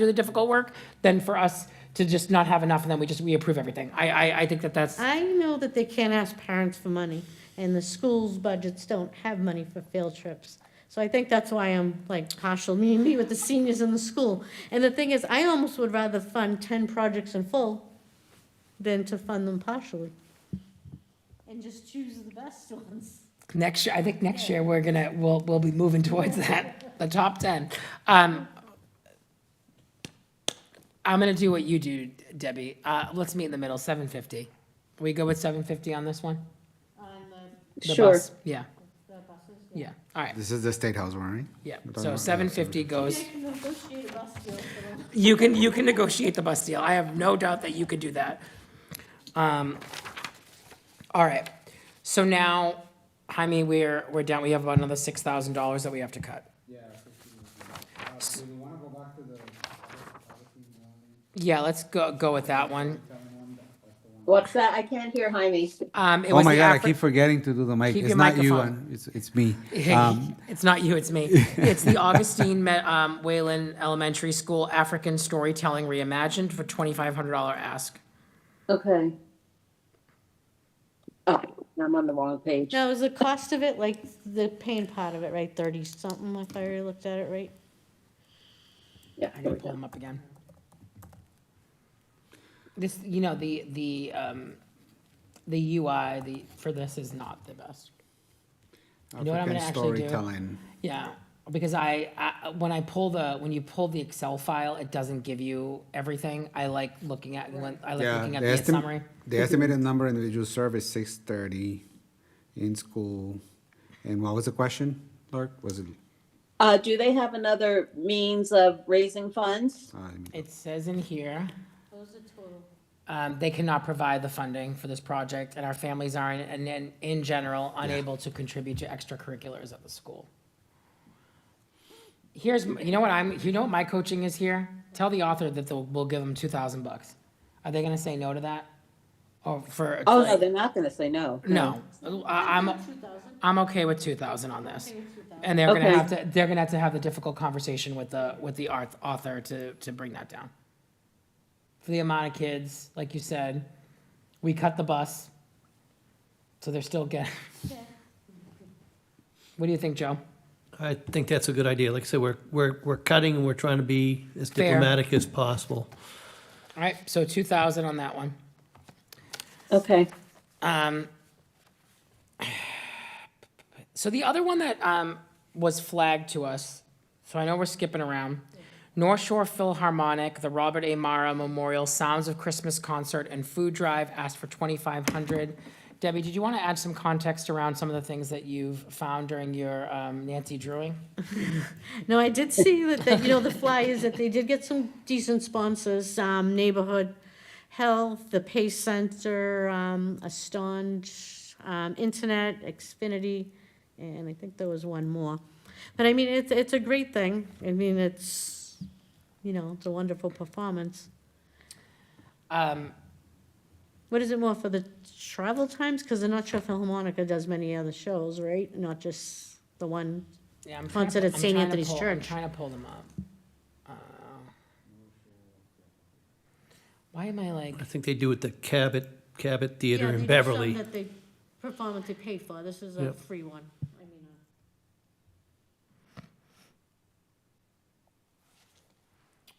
the difficult work than for us to just not have enough and then we approve everything. I think that's. I know that they can't ask parents for money, and the school's budgets don't have money for field trips. So I think that's why I'm like partial, me with the seniors in the school. And the thing is, I almost would rather fund 10 projects in full than to fund them partially. And just choose the best ones. Next year, I think next year we'll be moving towards that, the top 10. I'm gonna do what you do, Debbie. Let's meet in the middle, 750. We go with 750 on this one? On The Sure. bus, yeah. Yeah, all right, This is the State House one, right? yeah. We're talking So about- 750 goes. You can negotiate the bus deal. I have no doubt that you could do that. All right, so now, Jaime, we're down, we have about another $6,000 that we have to cut. Yeah, let's go with that one. What's that? I can't hear Jaime. It Oh was my the God, I Afri- keep forgetting to do the mic. Keep It's your not you, microphone. and it's me. It's not you, it's me. It's the Augustine Whalen Elementary School African Storytelling Reimagined for $2,500 ask. Okay. Oh, I'm on the wrong page. Now, is the cost of it, like, the paying part of it, right, 30-something, if I looked at it right? Yeah, I here gotta we pull go. them up again. This, you know, the UI, for this is not the best. You know what I'm African gonna actually do? storytelling. Yeah, because when you pull the Excel file, it doesn't give you everything. I like looking at, Yeah, looking at the the summary. The estimated number in individual service 630 in school. And what was the question, Lark? Was it? Do they have another means of raising funds? It says in here. They cannot provide the funding for this project, and our families are, in general, unable to contribute to extracurriculars at the school. You know what my coaching is here? Tell the author that we'll give them $2,000. Are they gonna say no to that? Or for? Oh, no, they're not gonna say no. No, I'm okay with 2,000 on this. And they're gonna Okay. have to have the difficult conversation with the author to bring that down. For the amount of kids, like you said, we cut the bus, so they're still getting. What do you think, Joe? I think that's a good idea. Like I said, we're cutting and we're trying to be as Fair. diplomatic as possible. All right, so 2,000 on that one. Okay. So the other one that was flagged to us, so I know we're skipping around. North Shore Philharmonic, the Robert A. Mara Memorial Sounds of Christmas Concert and Food Drive asked for $2,500. Debbie, did you want to add some context around some of the things that you've found during your Nancy Drewing? No, I did see that, the flyers, that they did get some decent sponsors, Neighborhood Health, the Pace Center, Astonge, Internet, Xfinity, and I think there was one more. But I mean, it's a great thing. I mean, it's a wonderful performance. What is it more for the travel times? Because I'm not sure Philharmonica does many other shows, right? Not just the one. Yeah, I'm Concert at St. Anthony's I'm Church. trying to pull them up. Why am I like? I think they do it at the Cabot Theater Yeah, they in do Beverly. some that they perform what they pay for. This is a Yep. free one.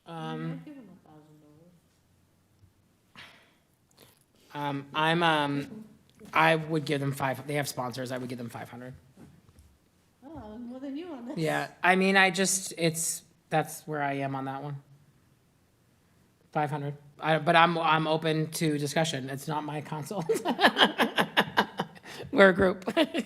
I mean, I'd give them $1,000. I would give them they have sponsors, I would give them 500. Oh, more than you on this. Yeah, I mean, that's where I am on that one. 500. But I'm open to discussion. It's not my console. We're a group. I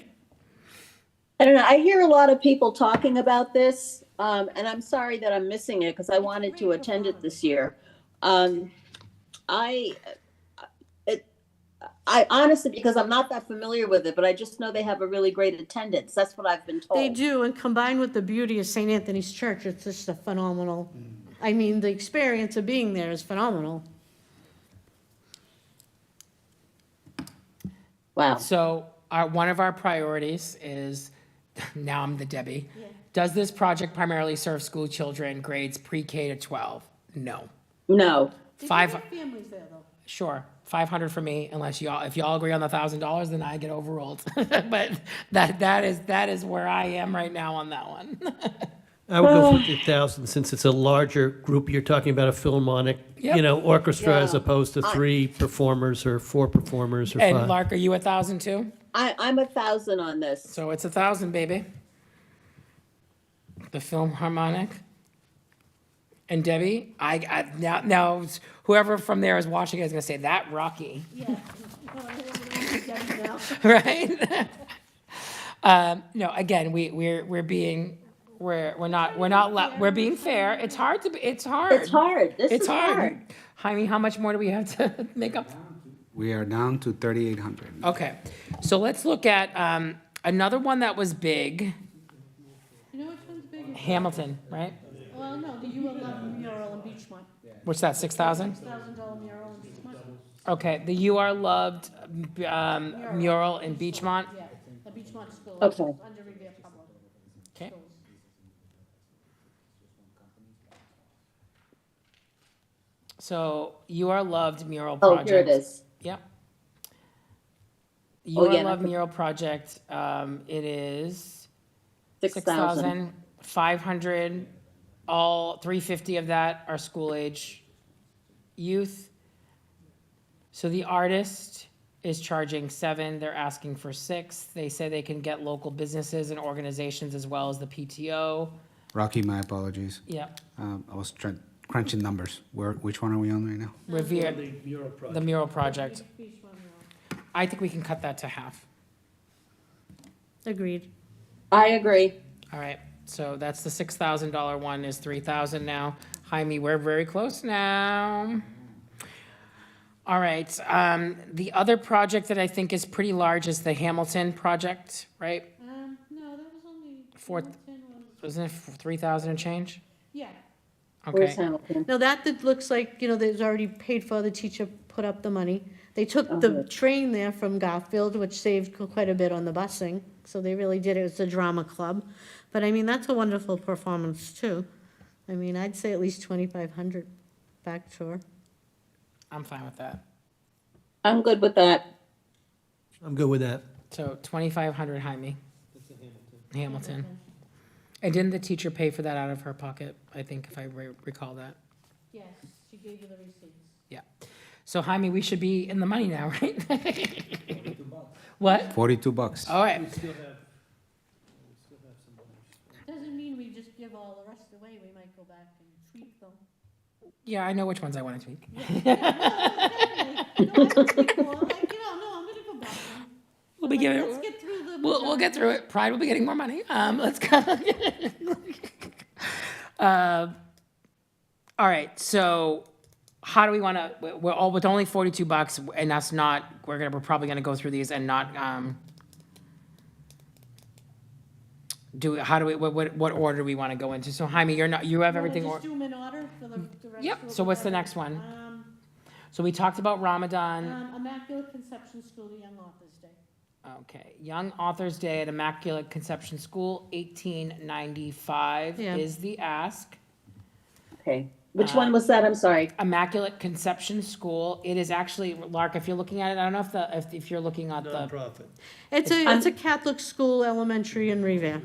don't know. I hear a lot of people talking about this, and I'm sorry that I'm missing it because I wanted to attend it this year. I honestly, because I'm not that familiar with it, but I just know they have a really great attendance. That's what I've been told. They do, and combined with the beauty of St. Anthony's Church, it's just a phenomenal, I mean, the experience of being there is phenomenal. Wow. So one of our priorities is, now I'm the Debbie. Does this project primarily serve school children, grades pre-K to 12? No. No. Families there, though. Sure, 500 for me, unless if y'all agree on the $1,000, then I get overruled. But that is where I am right now on that one. I would go for 2,000 since it's a larger group. You're talking about a Philharmonic, Yep. orchestra as Yeah. opposed to 3 performers or 4 performers or And 5. Lark, are you 1,000 too? I'm 1,000 on this. So it's 1,000, baby. The Philharmonic. And Debbie, now whoever from there is watching is gonna say that Rocky, Yeah. right? No, again, we're being, we're being fair. It's hard to be, it's hard. It's hard. This It's is hard. Jaime, how much more do we have to make up? We are down to 3,800. Okay, so let's look at, another one that was big, You know which one's bigger? Hamilton, right? Well, no, the ULL mural in Beachmont, What's that, 6,000? $6,000 mural in Beachmont. Okay, the You Are Loved, mural in Beachmont. Yeah, the Beachmont School. Okay. Under Revere Public. Okay. Schools. So You Are Loved mural Oh, project. here it is. Yep. Oh, You Are yeah, Love that's- mural project, it is 6,000. 6,500, all 350 of that are school age youth. So the artist is charging 7, they're asking for 6. They say they can get local businesses and organizations as well as the PTO. Rocky, my apologies. Yep, I was crunching numbers. Which one are we on right now? Revere, The mural project. the mural project. Beachmont mural. I think we can cut that to half. Agreed. I agree. All right, so that's the $6,000 one is 3,000 now. Jaime, we're very close now. All right, the other project that I think is pretty large is the Hamilton project, right? No, that was only. Fourth- Hamilton was- Wasn't it 3,000 and change? Yeah. Where's Okay, Hamilton? No, that looks like, there's already paid for, the teacher put up the money. They took the train there from Garfield, which saved quite a bit on the busing, so they really did it as a drama club. But I mean, that's a wonderful performance too. I mean, I'd say at least 2,500 back tour. I'm fine with that. I'm good with that. I'm good with that. So 2,500 Jaime. Hamilton. And didn't the teacher pay for that out of her pocket? I think if I recall that. Yes, she gave you the receipts. Yeah. So Jaime, we should be in the money now, right? What? $42. All right. Doesn't mean we just give all the rest away, we might go back and tweak them. Yeah, I know which ones I want to tweak. No, I'm gonna go back. We'll be giving, Let's get through the. we'll get through it. Pride will be getting more money. Let's go. All right, so how do we want to, we're all, with only $42 and that's not, we're probably gonna go through these and not, how do we, what order do we want to go into? So Jaime, you have Wanna everything. just do them in order for the rest? Yep, of so what's the next one? So we talked about Ramadan. Immaculate Conception School, the Young Authors Day. Okay, Young Authors Day at Immaculate Conception School, 1895 Yeah. is the ask. Okay. Which one was that? I'm sorry. Immaculate Conception School, it is actually, Lark, if you're looking at it, I don't know if you're looking at the, Nonprofit. It's a Catholic school, elementary in Revere.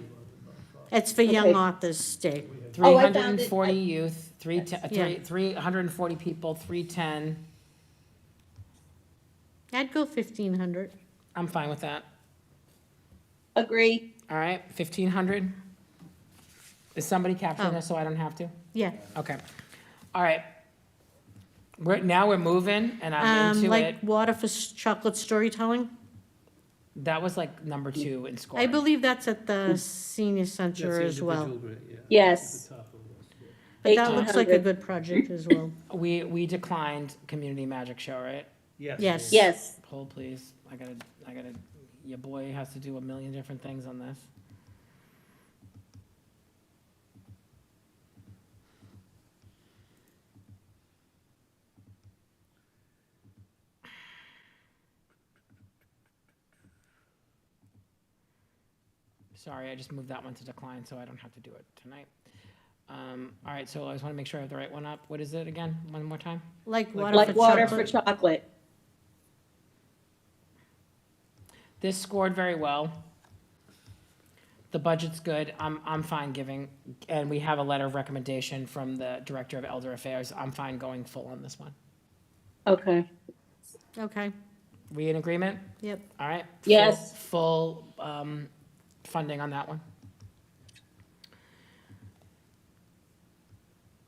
It's for Young Okay. Authors Day. Oh, I found it. 340 youth, Yeah. 340 people, 310. I'd go 1,500. I'm fine with that. Agree. All right, 1,500? Is somebody capturing Oh. this so I don't have to? Yeah. Okay. All right. Now we're moving and I'm into Like it. water for chocolate storytelling. That was like number 2 in I scoring. believe that's at the senior center That's the as well. individual grade, yeah. Yes. Top of the list, yeah. But that looks like a 1,800. good project as well. We declined Community Magic Show, right? Yes. Yes. Hold, please. I gotta, your boy has to do a million different things on this. Sorry, I just moved that one to decline, so I don't have to do it tonight. All right, so I just want to make sure I have the right one up. What is it again? One more time? Like water Like for water for chocolate. chocolate. This scored very well. The budget's good. I'm fine giving, and we have a letter of recommendation from the Director of Elder Affairs. I'm fine going full on this one. Okay. Okay, We in agreement? yep. All right? Yes. Full funding on that one.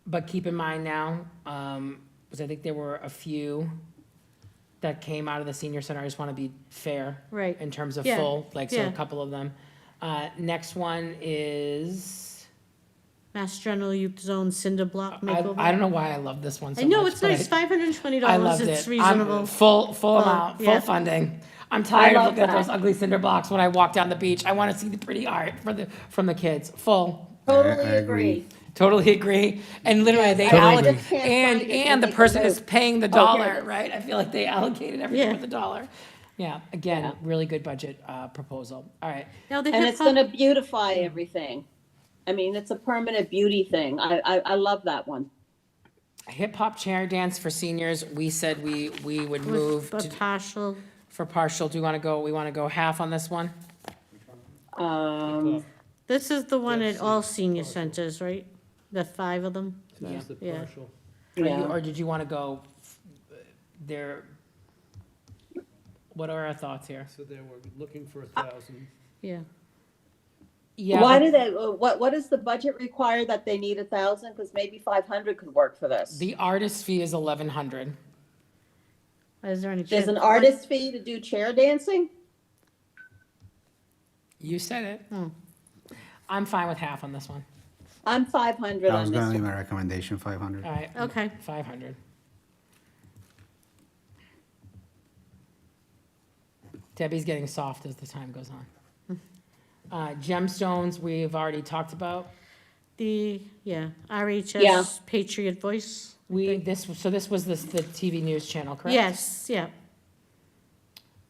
But keep in mind now, because I think there were a few that came out of the senior center. I just want to be fair. Right. In terms of Yeah, full, like, so yeah. a couple of them. Next one is, Mass General Youth Zone Cinder Block makeover. I don't know why I love this one so I much. know, it's but nice, $520, I loved it. it's reasonable. Full Well, amount, yeah. full funding. I'm tired of love looking at that. those ugly cinder blocks when I walk down the beach. I want to see the pretty art from the kids. Full. Totally I agree. agree. Totally agree. And literally, they Totally allocate, agree. Just can't find it and when the they person come is out. paying the Oh, here dollar, it is. right? I feel like they allocated everything Yeah. with the dollar. Yeah, again, really good budget proposal. All right. Now, the And hip it's gonna hop, beautify everything. I mean, it's a permanent beauty thing. I love that one. Hip hop chair dance for seniors, we said we would move with to, partial, for partial. Do you want to go, we want to go half on this one? this is the one at all senior centers, right? The 5 of them? That's the Yeah. partial. Yeah. Or did you want to go there? What are our thoughts here? So they were looking for 1,000. Yeah. Yeah, Why but do they, what does the budget require that they need 1,000? Because maybe 500 could work for this. the artist fee is 1,100. Is there any? There's chance- an artist fee to do chair dancing? You said it. Hmm. I'm fine with half on this one. I'm 500 That was on gonna this be one. my recommendation, 500. All right. Okay. 500. Debbie's getting soft as the time goes on. Gemstones, we've already talked about. The, Yeah. RHS Patriot Voice. So this was the TV news channel, correct? Yes, yeah.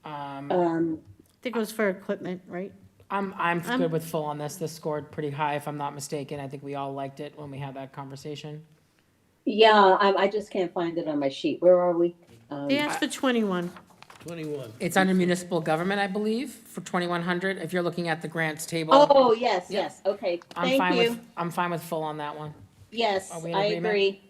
Um, I think it was for equipment, right? I'm good with full on this. This scored pretty high, if I'm not mistaken. I think we all liked it when we had that conversation. Yeah, I just can't find it on my sheet. Where are we? They asked for 21. 21. It's under municipal government, I believe, for 2,100, if you're looking at the grants table. Oh, yes, yes, okay, I'm fine thank you. with, I'm fine with full on that one. Yes, Are we in I agreement? agree.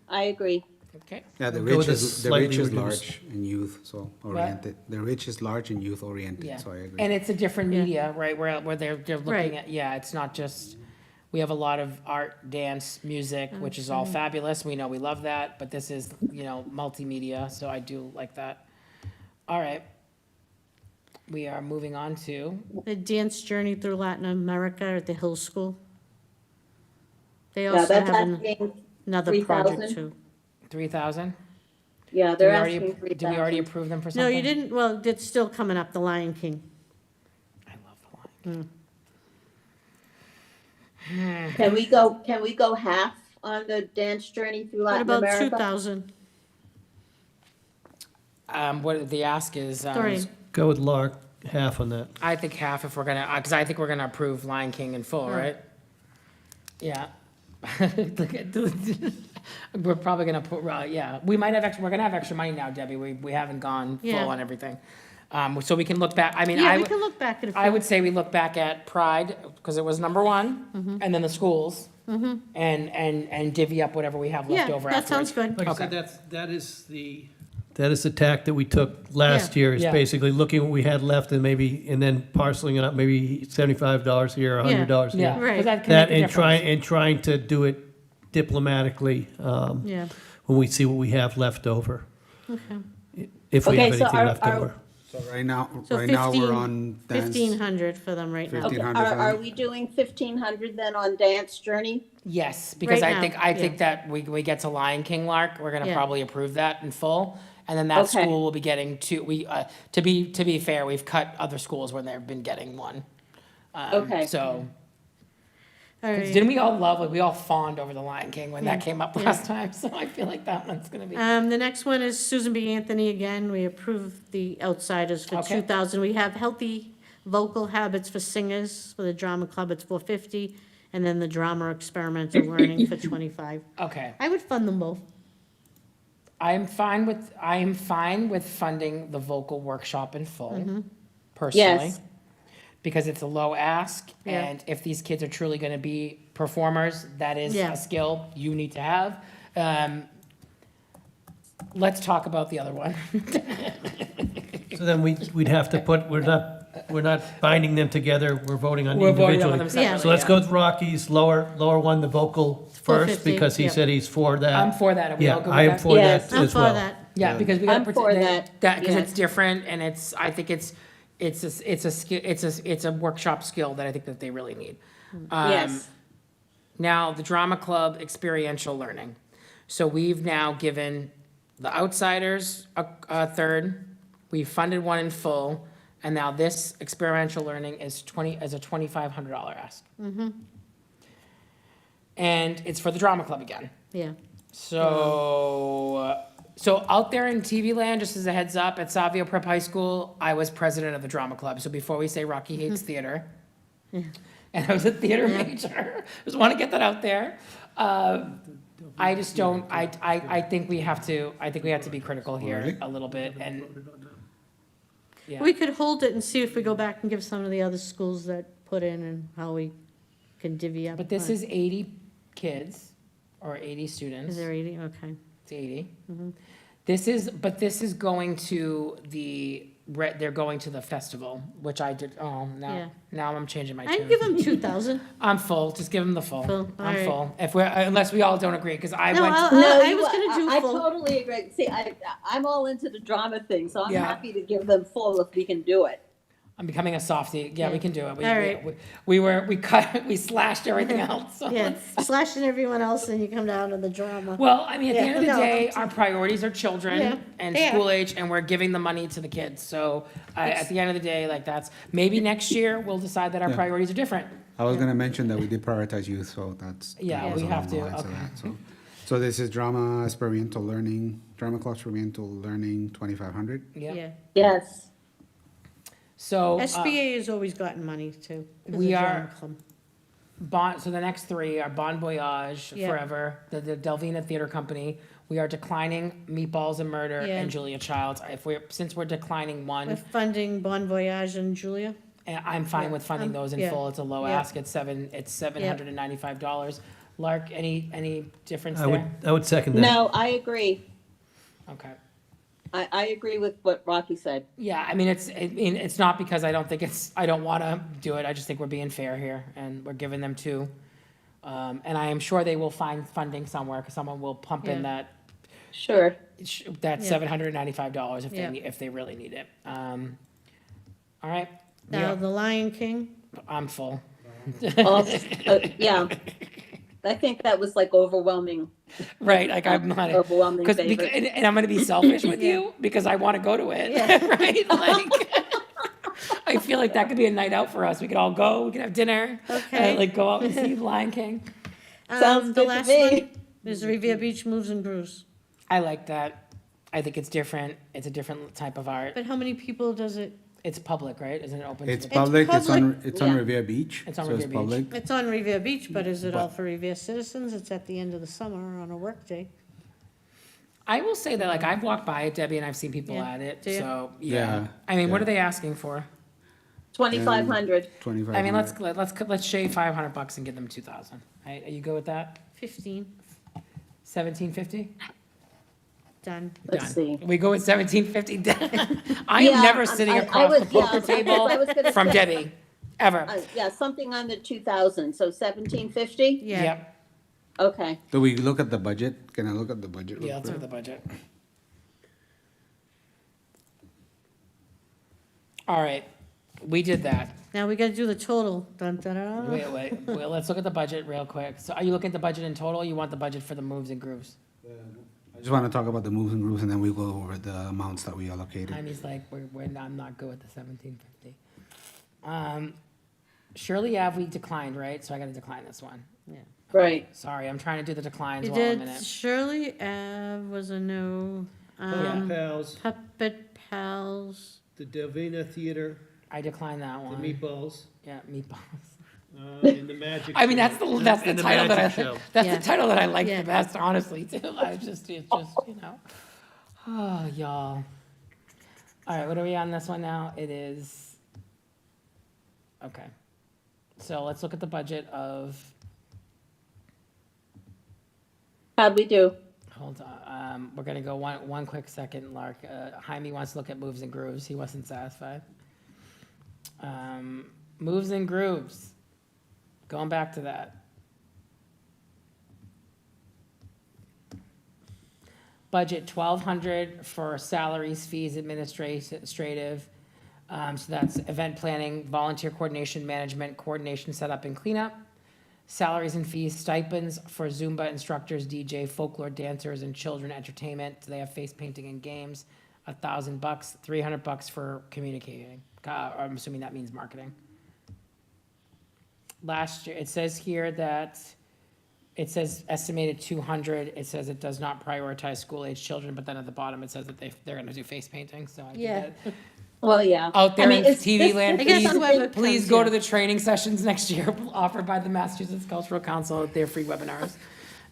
I agree. Okay. Yeah, the We'll go reach with a is, the slightly reach is reduced. large and youth, so oriented. The reach is large and youth Yeah. oriented, so I agree. And it's a different Yeah. media, right, where they're Right. looking at, yeah, it's not just, we have a lot of art, dance, music, which is all fabulous. We know we love that, but this is, multimedia, so I do like that. All right. We are moving on to, The dance journey through Latin America at the Hill School. They Yeah, also that's have asking, another 3,000. project too. 3,000? yeah, Did they're we already, asking did we already 3,000. approve them for something? No, you didn't, well, it's still coming up, The Lion King. I love the line. Can we go half on the dance journey through What Latin about America? 2,000? What the ask is, 3. Go with Lark, half on that. I think half if we're gonna, because I think we're gonna approve Lion King in full, right? Yeah. Look at the- We're probably gonna put, yeah, we might have extra, we're gonna have extra money now, Debbie, we haven't gone full Yeah. on everything. So we can look back, I mean, Yeah, I we would, can look back at a I few. would say we look back at Pride, because it was number one, and then the schools, and divvy up whatever we have left Yeah, over that sounds afterwards. good. Like I said, that is the tack that we took last Yeah. year, is Yeah. basically looking what we had left and then parceling it up, maybe $75 here, $100 Yeah, here. 'cause Right. that can That make a and trying to do it diplomatically, Yeah, when we see what we have left over. okay. If we have Okay, so anything are- left are- over. So right now, So we're on dance. 1,500 for them right now. 1,500. Okay, are we doing 1,500 then on dance journey? Yes, because Right I think, now, I yeah. think that we get to Lion King Lark, we're gonna Yeah. probably approve that in full. And then that Okay. school will be getting to be fair, we've cut other schools when they've been getting one. Okay. So, All 'cause right. didn't we all love, like, we all fawned over the Lion King when that Yeah. came up Yeah. last time, so I feel like that one's gonna be. The next one is Susan B. Anthony again. We approved the Outsiders for Okay. 2,000. We have Healthy Vocal Habits for Singers for the Drama Club, it's 450. And then the Drama Experimental Learning for 25. Okay, I would fund them both. I am fine with funding the vocal workshop in full, personally. Yes. Because it's a low ask, Yeah. and if these kids are truly gonna be performers, that is Yeah. a skill you need to have. Let's talk about the other one. So then we'd have to put, we're not binding them together, we're voting on We're voting on them individually. Yeah. separately. So let's yeah. go with Rocky's lower one, the vocal first, 450, because he yeah. said he's for that. I'm for that, are we all Yeah, good I am with that? for that Yes. I'm as for well. that. Yeah, because we gotta I'm for protect that, because yes. it's different, and it's, I think it's, it's a workshop skill that I think that they really need. Yes. Now, the drama club experiential learning. So we've now given the outsiders a third, we've funded one in full, and now this experiential learning is a $2,500 ask. And it's for the drama club again. Yeah. So out there in TV land, just as a heads up, at Savio Prep High School, I was president of the drama club. So before we say Rocky hates theater, and I was a theater major, just want to get that out there. I just don't, I think we have to be critical here a little bit, and, yeah. We could hold it and see if we go back and give some of the other schools that put in and how we can divvy up. But this is 80 kids, or 80 students. Is there 80? Okay. It's 80. This is going to they're going to the festival, which I did, Yeah. now I'm changing my I'd tune. give them 2,000. I'm full, just give them the full. Full, I'm alright. full. Unless we all don't agree, because I No, went, No, I was gonna do I full. totally agree. See, I'm all into the drama thing, so I'm Yeah. happy to give them full if we can do it. I'm becoming a softie. Yeah, we can do it. Alright. We slashed everything else. So Yeah, let's- slashing everyone else and you come down to the drama. Well, I mean, at the Yeah, end of the no, day, our priorities are children Yeah. and Yeah. school age, and we're giving the money to the kids. So at the end of the day, like maybe next year, we'll decide that our Yeah. priorities are different. I was gonna mention that we did prioritize youth, so that's. Yeah, that was we have along the to, lines of okay. that, So this is drama experiential learning, drama club experiential learning, 2,500. Yeah. Yes. So. SBA has always gotten money too. as a We drama are- club. So the next three are Bon Voyage, Yeah. Forever, the Delvina Theater Company. We are declining Meatballs and Murder Yeah. and Julia Childs. Since we're declining We're one, funding Bon Voyage and Julia. I'm fine with funding those in yeah, full. It's a low yeah. ask. It's $795. Lark, any difference I would, there? I would second that. No, I agree. Okay. I agree with what Rocky said. Yeah, I mean, it's not because I don't want to do it. I just think we're being fair here and we're giving them two. And I am sure they will find funding somewhere because someone will pump in Yeah. Sure. that Yeah. $795 Yeah. if they really need it. All right. Now, The Lion King, I'm full. Yeah. I think that was like overwhelming. Right, like I'm not. Overwhelming Because, favorite. and I'm gonna be selfish with you because I want to go to it, right? Like, I feel like that could be a night out for us. We could all go, we could have dinner, Okay. like go out and see Lion King. Sounds the good to last me. one is Revere Beach Moves and Grooves. I like that. I think it's different. It's a different type of art. But how many people does it, It's public, right? Isn't it open? to It's the- public, it's on, public. it's on Yeah. Revere Beach. It's on so Revere Beach. public. it's on Revere Beach, but is it all for Revere citizens? It's at the end of the summer on a workday. I will say that, like, I've walked by it, Debbie, and I've seen people Yeah. at it, Do you? so, yeah. Yeah. I mean, what Yeah. are they asking for? 2,500. 2,500. I mean, let's shave $500 and give them 2,000. Right? Are you good with that? 15, 1750? done. Let's see. We go with 1750. I am Yeah, never sitting I across was- the poker yeah, table I was gonna from say- Debbie, ever. Yeah, something under 2,000, so 1,750? Yeah, Yep. Okay. Do we look at the budget? Can I look at the budget? real Yeah, let's look quick? at the budget. All right, we did that. now we gotta do the total. Dun, dun, dun. Wait, well, let's look at the budget real quick. So are you looking at the budget in total? You want the budget for the moves and grooves? I just want to talk about the moves and grooves, and then we go over the amounts that we allocated. Tiny's like, I'm not good with the 1750. Shirley Ave, we declined, right? So I gotta decline this one. Yeah. Right. Sorry, I'm trying to do the declines You while I'm in did it. Shirley Ave was a no. Pals, Puppet Pals, the Delvina Theater, I declined that the one. Meatballs, Yeah, meatballs. and the Magic. I mean, that's the Show. that's the And title that Magic I Show. that's Yeah. the title that I like Yeah. the best, honestly. Too. It's just you know. Oh, y'all. All right, what are we on this one now? It is. Okay. So let's look at the budget of. How'd we do? Hold on. We're gonna go one quick second, Lark. Jaime wants to look at moves and grooves. He wasn't satisfied. Moves and grooves. Going back to that. Budget 1,200 for salaries, fees, administrative. So that's event planning, volunteer coordination, management, coordination, setup, and cleanup. Salaries and fees, stipends for Zumba instructors, DJ, folklore dancers, and children entertainment. They have face painting and games. $1,000, $300 for communicating. I'm assuming that means marketing. Last year, it says here that, it says estimated 200. It says it does not prioritize school-age children, but then at the bottom, it says that they're gonna do face painting, so I think Yeah. that Well, yeah. out there I mean, in it's- TV this- land, I guess please, whoever please comes, go yeah. to the training sessions next year offered by the Massachusetts Cultural Council. They're free webinars,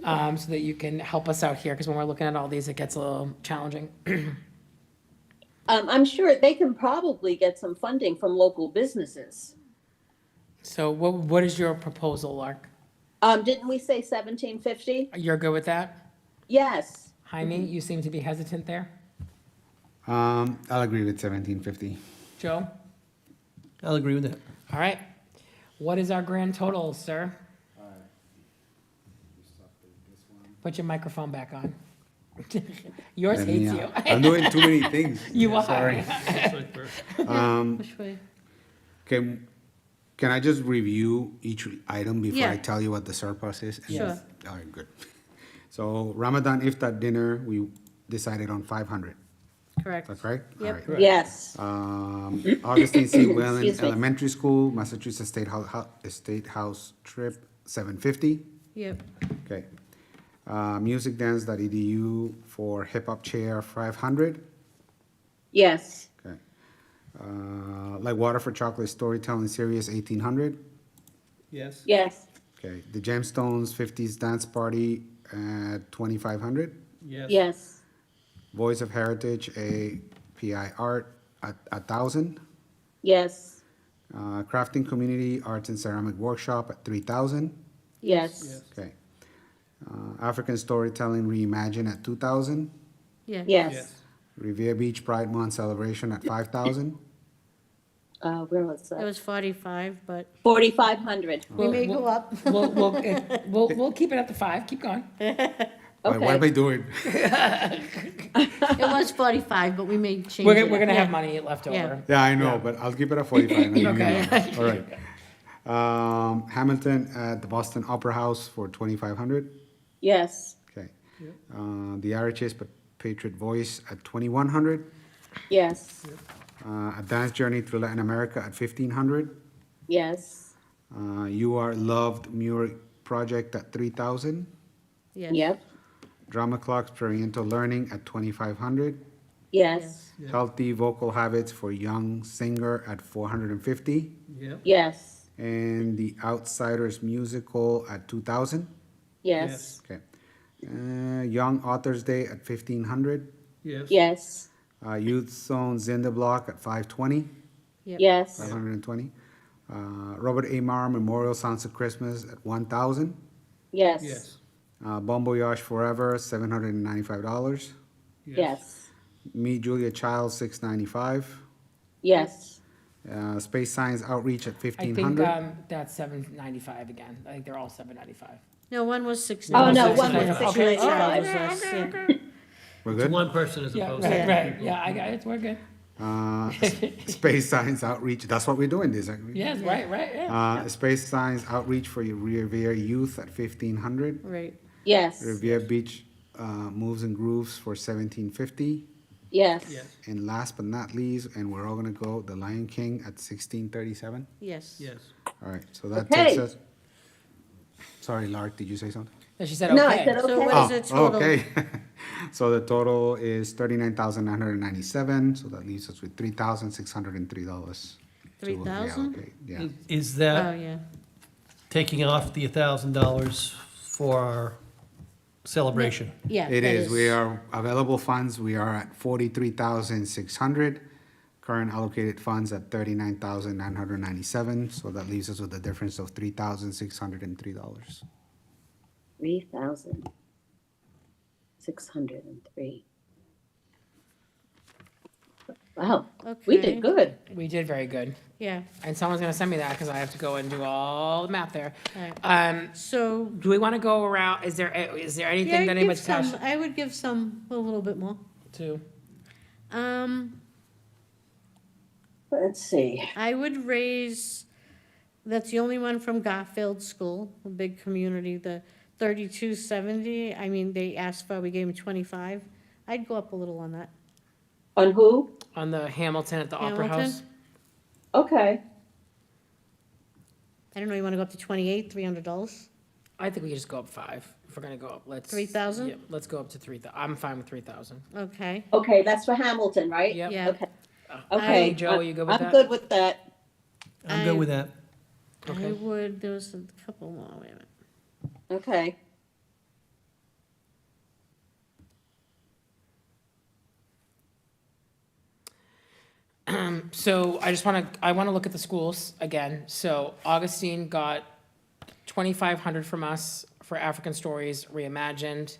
so that you can help us out here, because when we're looking at all these, it gets a little challenging. I'm sure they can probably get some funding from local businesses. So what is your proposal, Lark? Didn't we say 1750? You're good with that? Yes. Jaime, you seem to be hesitant there. I'll agree with 1750. Joe? I'll agree with that. All right. What is our grand total, sir? Put your microphone back on. Yours hates you. I'm doing too many things. You are. Sorry. Which way? Can I just review each item before I Yeah. tell you what the surplus is? Sure. All right, good. So Ramadan Iftar dinner, we decided on 500. Correct. That's right? All Yep. right. Yes. Augustine C. Whalen Excuse me. Elementary School, Massachusetts State House trip, 750. Yep. Okay. Musicdance.edu for hip hop chair, 500. Yes. Okay. Like Water for Chocolate Storytelling Series, 1800. Yes. Yes. Okay. The Gemstones 50s Dance Party at 2500. Yes. Yes. Voice of Heritage, API Art at 1000. Yes. Crafting Community Arts and Ceramic Workshop at 3000. Yes. Okay. African Storytelling Reimagine at 2000. Yeah. Yes. Revere Beach Pride Month Celebration at 5000. Where was It that? was 45, but 4,500. we may go up. We'll keep it at the 5. Keep going. Wait, what am I doing? It was 45, but we may change We're it. gonna have Yeah. money left Yeah. over. Yeah, I know, but I'll keep it at 45. Okay. All right. Hamilton at the Boston Opera House for 2500. Yes. Okay. The RHS Patriot Voice at 2100. Yes. A Dance Journey Through Latin America at 1500. Yes. You Are Loved Music Project at 3000. Yes. Yep. Drama Clocks Experiential Learning at 2500. Yes. Healthy Vocal Habits for Young Singer at 450. Yep. Yes. And The Outsiders Musical at 2000. Yes. Okay. Young Authors Day at 1500. Yes. Yes. Youth Zone Zinda Block at 520. Yep. Yes. 520. Robert A. Maurer Memorial Sounds of Christmas at 1000. Yes. Yes. Bon Voyage Forever, $795. Yes. Meet Julia Child, $695. Yes. Space Science Outreach at I think 1500. that's $795 again. I think they're all $795. No, one was 6. Oh, no, one was Julie 695. Childs was, yeah. We're It's good? one person as Yeah, opposed right, to. right. Yeah, I got it. We're good. Space Science Outreach, that's what we're doing this. Yes, right, yeah. Space Science Outreach for your Revere Youth at 1500. Right. Yes. Revere Beach Moves and Grooves for 1750. Yes. Yes. And last but not least, and we're all gonna go, The Lion King at 1637. Yes. Yes. All right, so that Okay. takes us. Sorry, Lark, did you say something? And she said, No, I okay. said So okay. what is the total? Okay. So the total is 39,997, so that leaves us with $3,603. to 3,000? reallocate. Yeah. Is Oh, that yeah. taking off the $1,000 for our celebration? Yeah. It that is, we are, available funds, we are at 43,600. Current allocated funds at 39,997, so that leaves us with a difference of $3,603. 3,603. Wow. We Okay. did good. We did very good. Yeah. And someone's gonna send me that because I have to go and do all the math there. Alright. So, Do we want to go around, is there yeah, anything that give anybody's some, passionate I would give some, a little bit more. to? Let's see. I would raise, that's the only one from Garfield School, a big community, the 3270. I mean, they asked for, we gave them 25. I'd go up a little on that. On who? On the Hamilton at the Opera Hamilton? House? Okay. I don't know, you want to go up to 28, $300? I think we could just go up 5. If we're gonna go up, let's. 3,000? Yeah, let's go up to 3,000. I'm fine with 3,000. Okay. Okay, that's for Hamilton, right? Yep. Yeah. Okay. Hey, Okay. Joe, you good with I'm that? good with that. I'm good with that. Okay. I would, there was a couple more, wait a minute. Okay. So I wanna look at the schools again. So Augustine got 2,500 from us for African Stories Reimagined.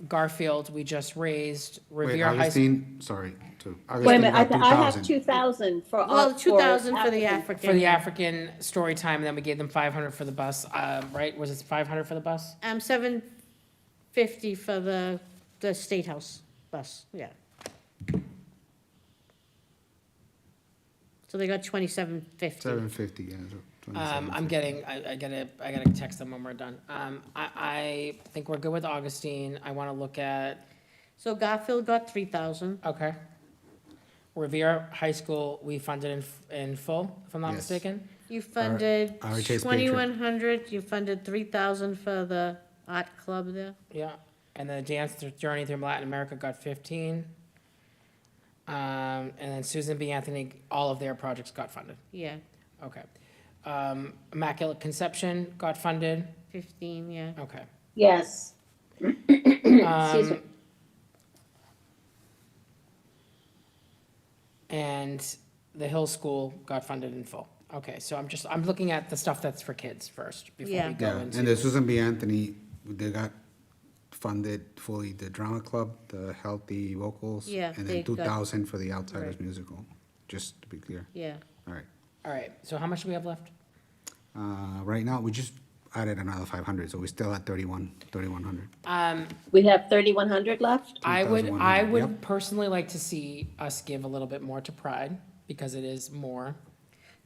Garfield, we just raised. Wait, Revere High School. Augustine, sorry, too. Wait a Augustine minute, got I have 2,000. 2,000 for. Well, 2,000 for the African. African. For the African story time, and then we gave them 500 for the bus, right? Was it 500 for the bus? 750 for the State House bus, yeah. So they got 2,750. 750, yeah. so 27. I gotta text them when we're done. I think we're good with Augustine. I wanna look at, So Garfield got 3,000. okay. Revere High School, we funded in full, if I'm not Yes. mistaken. You funded RHA's Patriot. 2,100, you funded 3,000 for the art club there. Yeah, and then Dance Journey Through Latin America got 15. And then Susan B. Anthony, all of their projects got funded. Yeah, Okay. Immaculate Conception got funded. 15, yeah. Okay. Yes. Excuse me. And the Hill School got funded in full. Okay, so I'm looking at the stuff that's for kids first before Yeah. we go Yeah, into. and the Susan B. Anthony, they got funded fully, the drama club, the healthy vocals. Yeah, And they then got- 2,000 for the Outsiders Right. musical, just to be clear. Yeah. All right. All right, so how much do we have left? Right now, we just added another 500, so we're still at 3,100. We have 3,100 left? I 2,100, would yep. personally like to see us give a little bit more to Pride because it is more.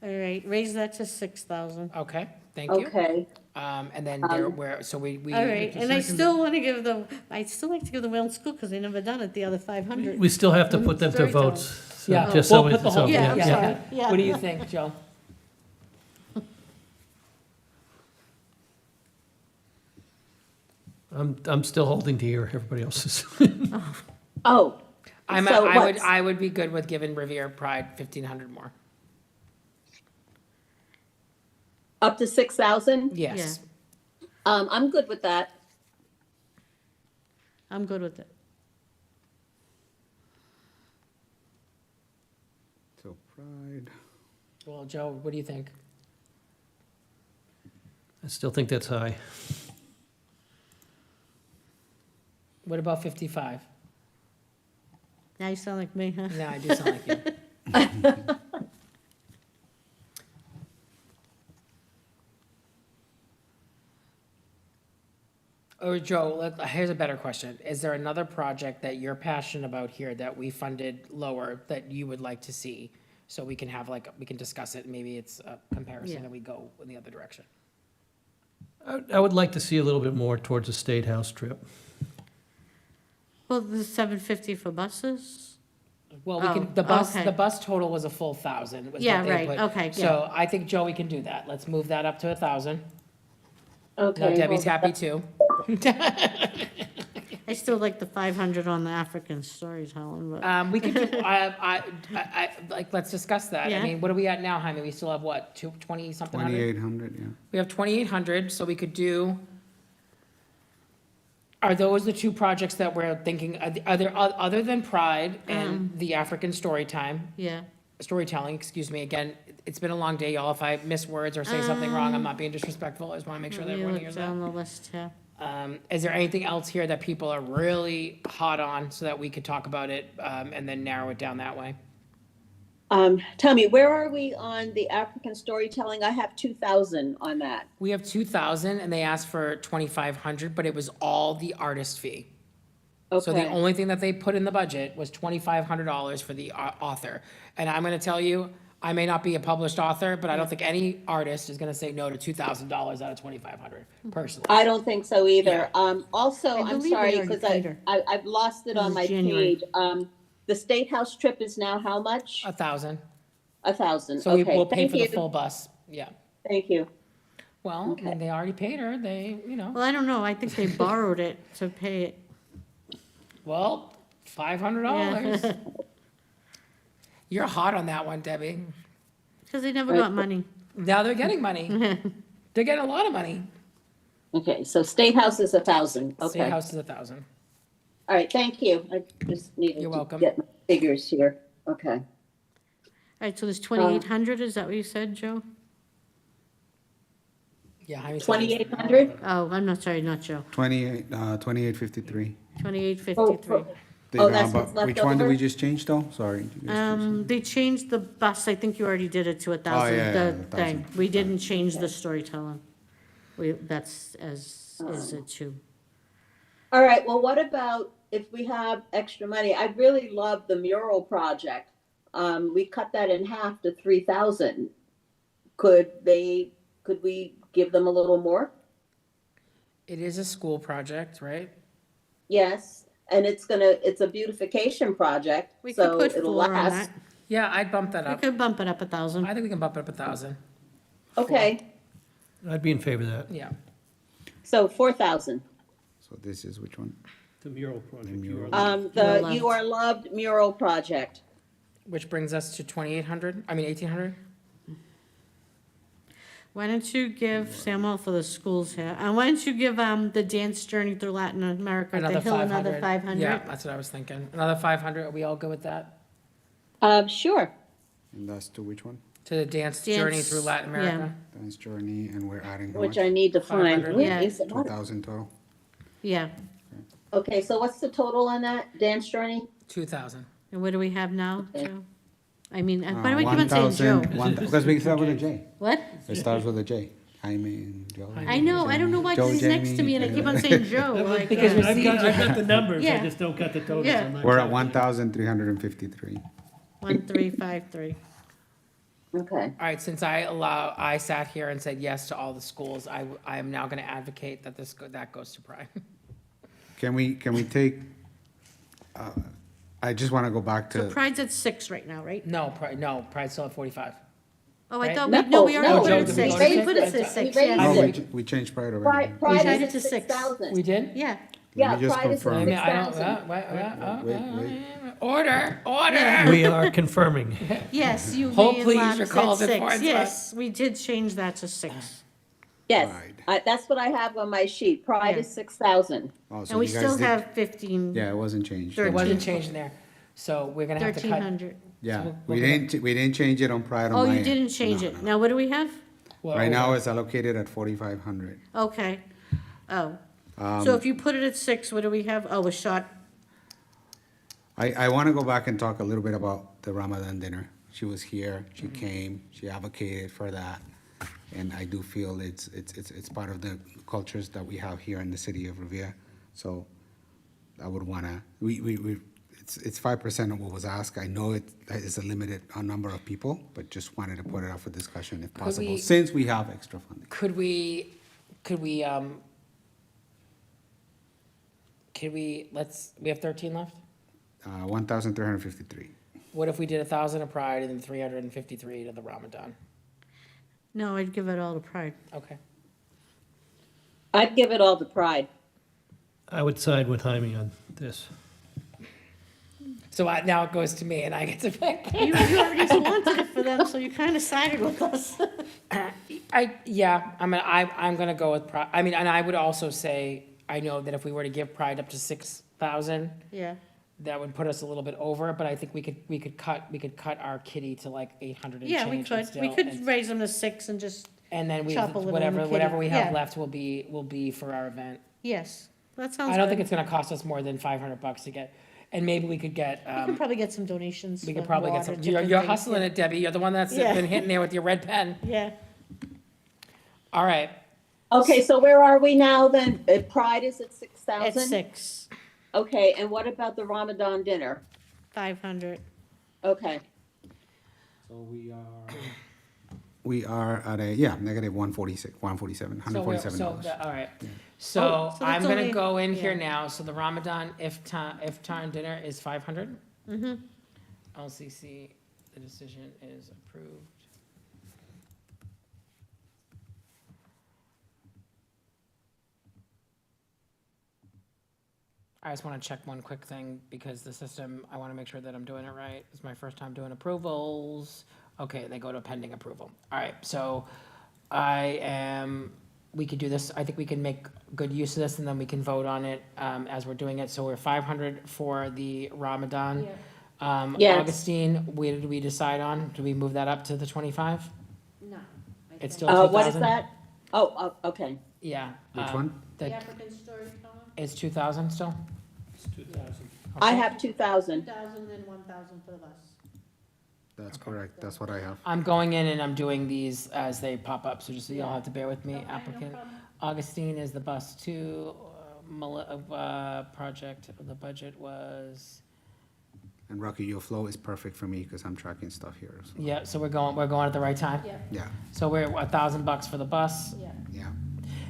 All right, raise that to 6,000. Okay, thank you. Okay. And then there, where, so we. All right, and I still want to give them, I'd still like to give the Wayland School because they never done it, the other 500. We still have to put them to Storytelling. votes. so Yeah, just so we'll put the so- whole. Yeah, I'm yeah. sorry, yeah. What do you think, Joe? I'm still holding to hear everybody else's. Oh, So what's- I would be good with giving Revere Pride 1,500 more. up to 6,000? Yes. I'm good with that. I'm good with it. So Pride, Well, Joe, what do you think? I still think that's high. What about 55? Now you sound like me, huh? No, I do sound like you. Or Joe, here's a better question. Is there another project that you're passionate about here that we funded lower that you would like to see? So we can have we can discuss it, maybe it's a comparison Yeah. and we go in the other direction. I would like to see a little bit more towards a State House trip. Well, the 750 for buses? Well, we Oh, can, okay. the bus total was a full 1,000. was Yeah, what they right, put. okay, So I think, Joe, we can do that. Let's move that up to 1,000. Okay. Now Debbie's hold on. happy too. I still like the 500 on the African stories, Helen, but, We could, do- let's discuss that. I Yeah. mean, what are we at now, Jaime? We still have what, 20-something hundred? 2,800, yeah. We have 2,800, so we could do, are those the two projects that we're thinking, are there, other than Pride and the African Storytelling, yeah. excuse me, again, it's been a long day, y'all. If I miss words or say something wrong, I'm not being disrespectful. I just want to make sure that Let me everyone look hears down that. the list here. Is there anything else here that people are really hot on so that we could talk about it, and then narrow it down that way? Tommy, where are we on the African storytelling? I have 2,000 on that. We have 2,000 and they asked for 2,500, but it was all the artist fee. So the Okay. only thing that they put in the budget was $2,500 for the author. And I'm gonna tell you, I may not be a published author, but I don't think any artist is gonna say no to $2,000 out of 2,500 personally. I don't think so either. Also, I I'm believe we sorry, already because paid her. I've lost it This on is my January. page. The State House trip is now how much? 1,000. 1,000. So we Okay, will pay thank for the you. full bus, yeah. Thank you. Well, I mean, they already paid her, they, you know, Well, I don't know, I think they borrowed it to pay it. well, $500. You're hot on that one, Debbie. Because they never got money. Now they're getting money. They're getting a lot of money. Okay, so State House is 1,000. State Okay. House is 1,000. All right, thank you. I just needed You're to welcome. get my figures here. Okay. All right, so there's 2,800, is that what you said, Joe? Yeah. Jaime said- 2,800? Oh, I'm not, sorry, not Joe. 2853. 2,853. Oh, that's what's left Which one did over? we just change though? Sorry. They changed the bus, I think you already did it to 1,000, yeah, the the thing. 1,000. We didn't change the storytelling. That's as, is it too. All right, well, what about if we have extra money? I really love the mural project. We cut that in half to 3,000. Could we give them a little more? It is a school project, right? Yes, and it's a beautification project, We could so put it'll 4 on last. that. Yeah, I'd bump that We up. could bump it up 1,000. I think we can bump it up 1,000. Okay, I'd be in favor of that. Yeah. so 4,000. So this is which one? The mural project. mural. The Loved. You Are Loved mural project. Which brings us to 2,800, I mean 1,800? Why don't you give Samuel for the schools here, and why don't you give the dance journey through Latin America at the Another Hill another 500. 500? Yeah, that's what I was thinking. Another 500, are we all good with that? Sure. And that's to which one? To the dance journey Dance, through Latin yeah. America? Dance journey, and we're adding how Which much? I need to find. 500. Where Yeah. is it? 2,000 total. Yeah, Okay, so what's the total on that dance journey? 2,000. and what do we have now, Okay. Joe? I mean, why do we keep on saying Joe? 1,000, because we start with a J. What? It starts with a J. Jaime and Joe. I know, I don't know why, Joe, because he's next to me and I keep on saying Joe, like, I've got the numbers, Yeah. I just don't got the totals. Yeah. I'm not We're at sure. 1,353. 1353. Okay. All right, since I sat here and said yes to all the schools, I am now going to advocate that that goes to Pride. Can we take, I just want to go back So to, Pride's at 6 right now, right? No, Pride's still at 45. Oh, I Right. thought, No, we already no, put it Joe, at did we 6. go We to put it six? at 6, We yeah. no, raised we changed Pride already. Pride, Pride had it is to at 6. 6,000. We did? Yeah, Yeah, Let me just Pride is confirm. I mean, I don't, 6,000. order. We are confirming. yes, you Hold, and please, Lab your said call's 6. important to Yes, we did change that to 6. Yes, Pride. that's what I have on my sheet. Pride Yeah. is 6,000. Oh, so And we you guys still did- have 15, Yeah, it wasn't changed. It 13. wasn't changed in there. So we're going to have to cut. 1,300. Yeah, we'll we go didn't change it on Pride on Oh, my you end. didn't change No, it. no. Now, what do we have? well, Right now, over. it's allocated at 4,500. Okay. Oh. Um, So if you put it at 6, what do we have? Oh, a shot. I want to go back and talk a little bit about the Ramadan dinner. She was here, she came, she advocated for that. And I do feel it's part of the cultures that we have here in the city of Revere. So I would want to, it's 5% of what was asked. I know it is a limited number of people, but just wanted to put it up for discussion if possible, we- since we have extra funding. Could we, we have 13 left? 1,353. What if we did 1,000 of Pride and then 353 to the Ramadan? No, I'd give it all to Pride. Okay. I'd give it all to Pride. I would side with Jaime on this. So now it goes to me and I get to pick. You already wanted it for them, so you kind of sided with us. I'm gonna go with Pride. I mean, and I would also say, I know that if we were to give Pride up to 6,000, Yeah. that would put us a little bit over, but I think we could cut our kitty to like 800 and Yeah, we change could. and We still- could and- raise them to 6 and just, And then we, chop a little in the whatever we kitty. have Yeah. left will be for our event. yes, that sounds good. I don't think it's gonna cost us more than $500 to get, and maybe we could get, We could probably get some donations. we could for probably get water, some, different you're things, hustling yeah. it, Debbie, you're the one that's Yeah. been hitting there with your red pen. Yeah, All right, Okay, so where are we now then? Pride is at at 6,000? 6. Okay, and what about the Ramadan dinner? 500. Okay, So we are at a, yeah, negative 146, 147, So we're, so, $147. all right. So Oh, so I'm that's gonna only- go in here yeah. now, so the Ramadan iftar and dinner is 500? Mm-hmm. LCC, the decision is approved. I just want to check one quick thing because the system, I want to make sure that I'm doing it right. It's my first time doing approvals. Okay, they go to pending approval. All right, so we could do this, I think we can make good use of this and then we can vote on it as we're doing it. So we're 500 for the Ramadan. Yes. Augustine, where did we decide on? Do we move that up to the 25? No. It's still 2,000? what is that? Oh, okay. Yeah. Which one? The African storyteller, It's 2,000 still? It's 2,000. I Okay. have 2,000. 2,000 and 1,000 for the bus. That's correct, that's what I have. I'm going in and I'm doing these as they pop up, so just so y'all have to bear with me, Okay, no applicant. problem. Augustine is the bus two, project, the budget was, And Rocky, your flow is perfect for me because I'm tracking stuff here. So, yeah, so we're going at the right time? Yeah, yeah, So we're $1,000 for the bus. yeah. yeah.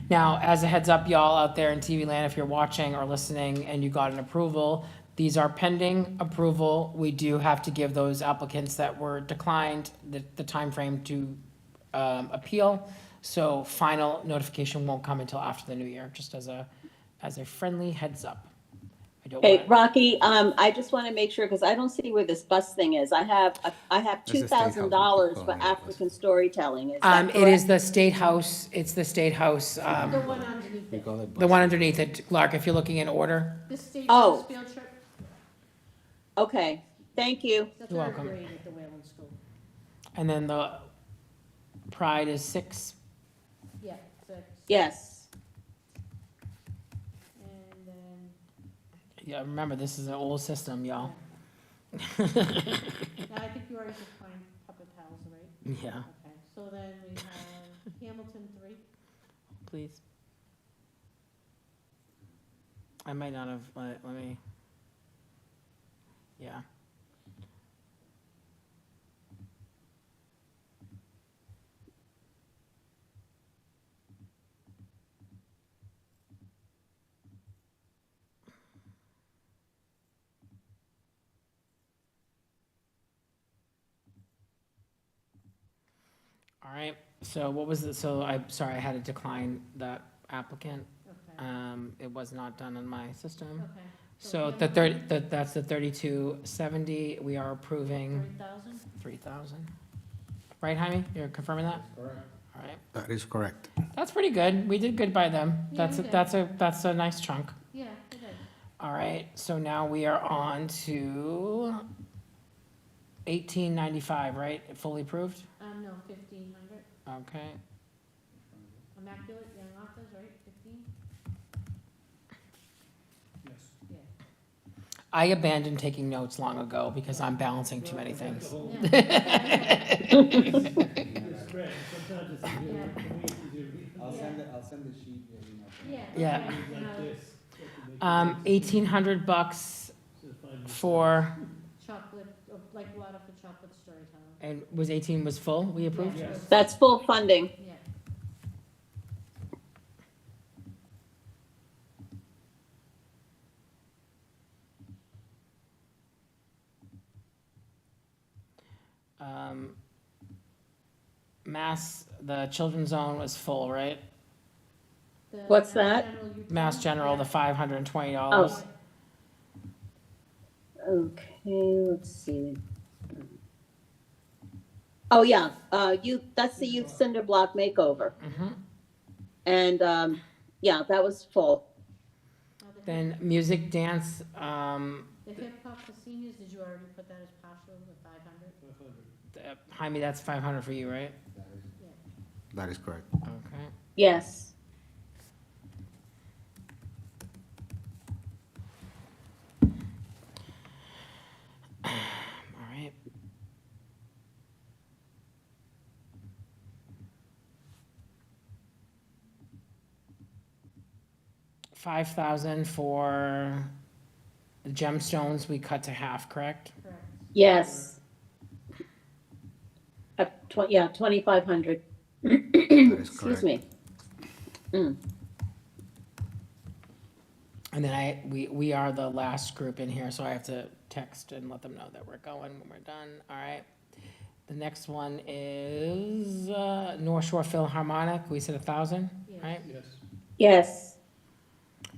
Now, as a heads up, y'all out there in TV land, if you're watching or listening and you got an approval, these are pending approval. We do have to give those applicants that were declined the timeframe to appeal. So final notification won't come until after the new year, just as a friendly heads up. I don't Hey, want, Rocky, I just want to make sure, because I don't see where this bus thing is. I have That's the state house $2,000 we for call it. African storytelling. Is that it is correct? the State House, it's the State House, The one underneath We it. call it the one underneath it, Clark, if you're looking in order. The state Oh. bus field trip, Okay, thank you. the You're third welcome. grade at the Whalen School. And then the Pride is 6. Yeah, 6. Yes. And then, Yeah, remember, this is an old system, y'all. now I think you already defined Puppet Pals, right? Yeah, Okay, so then we have Hamilton 3. please. I might not have, let me, yeah. All right, so what was it, so I'm sorry, I had to decline that applicant. Okay, It was not done on my system. okay. So the that's the 3270, we are approving 3,000? 3,000. Right, Jaime, you're confirming that? Correct. All right, That is correct. that's pretty good, we did good by them, Yeah, we did. that's a nice chunk. Yeah, we did. All right, so now we are on to 1895, right, fully approved? No, 1,500. Okay, Immaculate Young Authors, right, 15? Yes. Yeah. I abandoned taking notes long ago because I'm balancing too many things. I'll send the sheet. Yeah. Yeah. $1,800 for, Chocolate, like water for chocolate storytelling. and was 18 was full, we approved? Yeah. That's full funding. Yeah. Mass, the children's zone was full, right? The What's that? General Utah- Mass General, the Yeah. $520. Okay, let's see. Oh, yeah, that's the youth cinder block makeover. Mhm. And, yeah, that was full. Oh, the hip- Then music, dance, The hip hop for seniors, did you already put that as partial, the 500? Jaime, that's 500 for you, right? That is correct. Okay. Yes. All right. $5,000 for The Gemstones, we cut to half, correct? Yes. Yeah, 2,500. That is Excuse correct. me. And then we are the last group in here, so I have to text and let them know that we're going when we're done, all right? The next one is, North Shore Philharmonic, we said 1,000, right? Yes.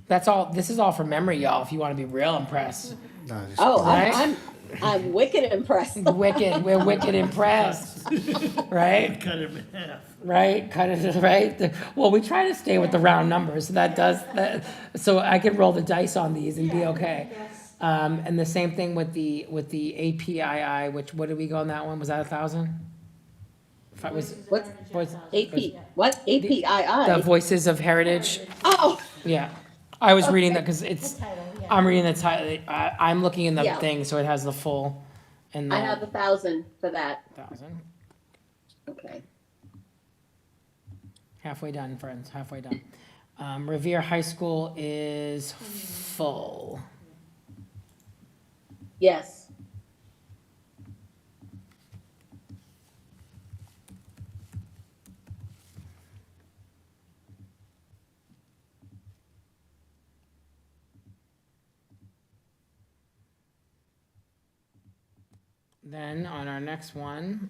That's all, this is all from memory, y'all, if you wanna be real impressed. That is Oh, Right? I'm wicked impressed. We're wicked impressed, right? Cut it in half. Right, cut it, right? Well, we try to stay with the round numbers, so that does, that, so I could roll the dice on these and be okay. And the same thing with the APII, which, what did we go on that one, was that 1,000? If I was, What's was, AP? What? the APII? Voices of Heritage, Oh, yeah. I was reading that, cause it's, I'm reading the title, I'm looking in the Yeah. thing, so it has the full, and I have the 1,000 for that. 1,000. Okay. Halfway done, friends, halfway done. Revere High School is full. Yes. Then on our next one,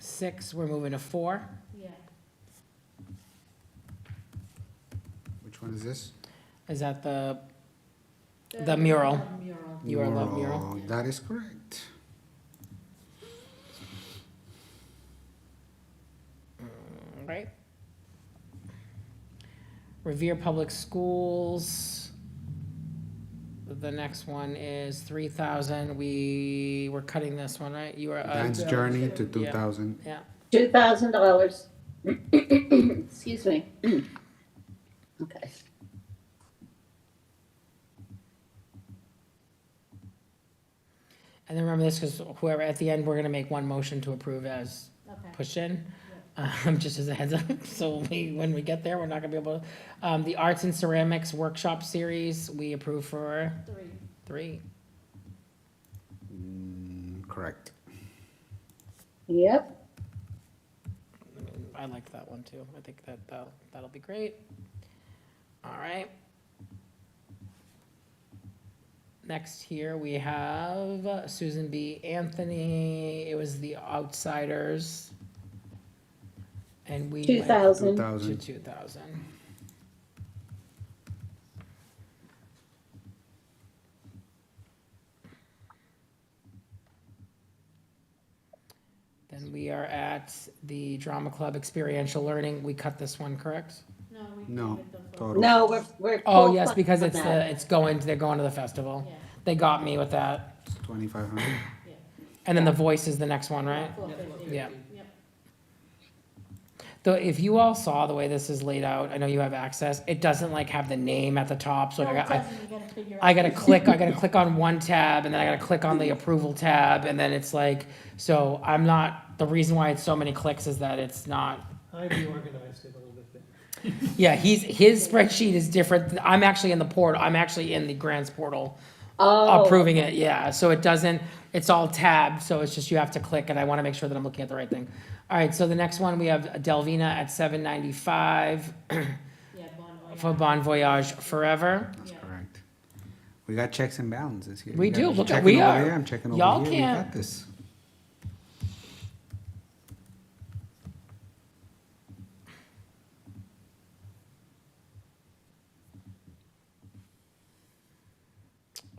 6, we're moving to 4. Which one is this? Is that the mural? You are love mural. That is correct. Right? Revere Public Schools. The next one is 3,000. We're cutting this one, right? You are, Dance Journey to 2,000. yeah. $2,000. Excuse me. Okay. And then remember this, because whoever, at the end, we're gonna make one motion to approve as pushed in. Just as a heads up, so when we get there, we're not gonna be able to. The Arts and Ceramics Workshop Series, we approve for 3. Correct. Yep. I liked that one too. I think that'll be great. All right. Next here, we have Susan B. Anthony. It was The Outsiders. And we went 2,000. to 2,000. 2,000. Then we are at the Drama Club Experiential Learning. We cut this one, correct? No, total. No, we're. Oh, full yes, fund because on it's that. they're going to the festival. They got me with that. 2,500. And then The Voice is the next one, right? Yeah. Though, if you all saw the way this is laid out, I know you have access, it doesn't like have the name at the top, so I gotta click on one tab, and then I gotta click on the approval tab, and then it's like, so I'm not, the reason why it's so many clicks is that it's not, I reorganized it a little bit. yeah, his spreadsheet is different. I'm actually in the portal, I'm actually in the grants portal. Oh. Approving it, yeah, so it doesn't, it's all tabbed, so it's just you have to click, and I wanna make sure that I'm looking at the right thing. All right, so the next one, we have Delvina at $795 for Bon Voyage Forever. That's correct. We got checks and balances here. We You guys do. are Look, checking we over are. there, I'm checking over Y'all here. We can't- got this.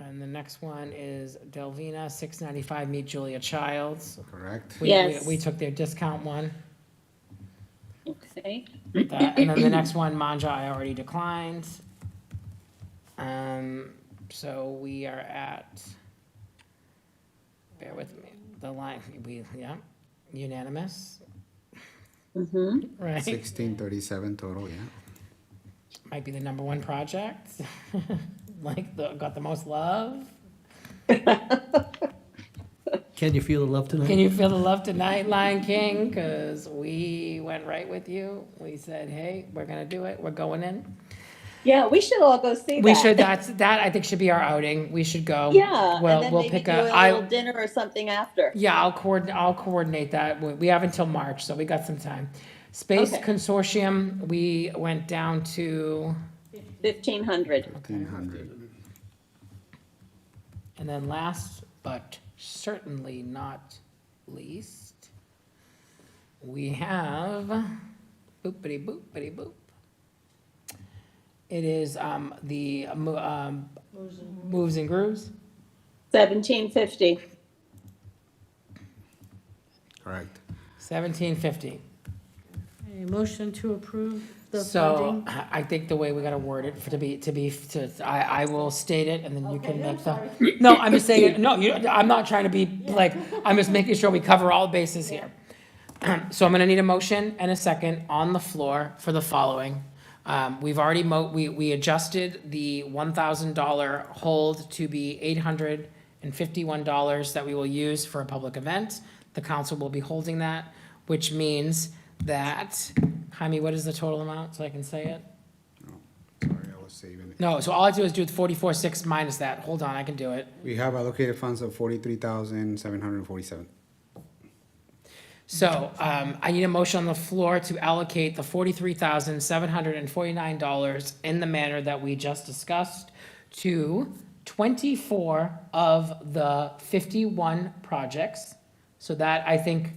And the next one is Delvina, $695, Meet Julia Childs. Correct. Yes. We took their discount one. Okay. And then the next one, Manja, I already declined. So we are at, bear with me, the line, unanimous. Mm-hmm. Right, 1637 total, yeah. might be the number one project, got the most love. Can you feel the love tonight? Can you feel the love tonight, Lion King? Because we went right with you. We said, hey, we're gonna do it, we're going in. Yeah, we should all go see that. We should, that I think should be our outing. We should go. Yeah, We'll, and then we'll maybe pick do a I, little dinner or something after. yeah, I'll coordinate that. We have until March, so we got some time. Space Okay. Consortium, we went down to, 1,500. 1,500. and then last but certainly not least, we have boopity boopity boop. It is, Moves and Grooves. 1,750. Correct. 1750. A motion to approve the So funding. I think the way we gotta word it I will state it and then you can make the. No, I'm just saying, it. No, I'm not trying to be like, I'm just making sure we cover all bases here. So I'm gonna need a motion and a second on the floor for the following. We've already we adjusted the $1,000 hold to be $851 that we will use for a public event. The council will be holding that, which means that, Jaime, what is the total amount, so I can say it? Sorry, I was saving it. No, so all I do is do 44.6 minus that. Hold on, I can do it. We have allocated funds of 43,747. So, I need a motion on the floor to allocate the $43,749 in the manner that we just discussed to 24 of the 51 projects. So that, I think,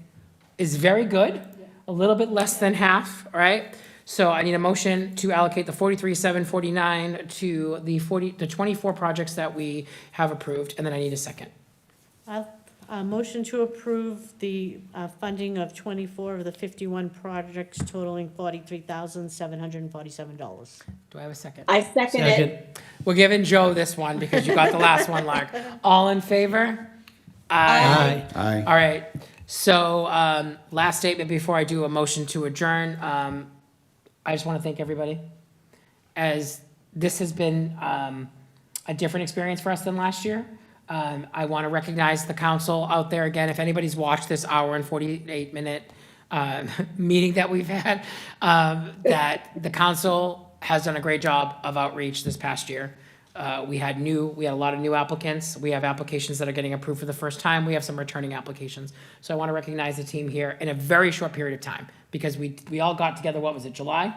is very good, a little bit less than half, all right? So I need a motion to allocate the 43,749 to the 24 projects that we have approved, and then I need a second. A motion to approve the funding of 24 of the 51 projects totaling $43,747. Do I have a second? I second it. Second. We're giving Joe this one because you got the last one, Lark. All in favor? Aye. Aye. All right, so, last statement before I do a motion to adjourn. I just want to thank everybody. As this has been, a different experience for us than last year. I want to recognize the council out there again. If anybody's watched this hour and 48-minute, meeting that we've had, that the council has done a great job of outreach this past year. We had a lot of new applicants. We have applications that are getting approved for the first time. We have some returning applications. So I want to recognize the team here in a very short period of time, because we all got together, what was it, July?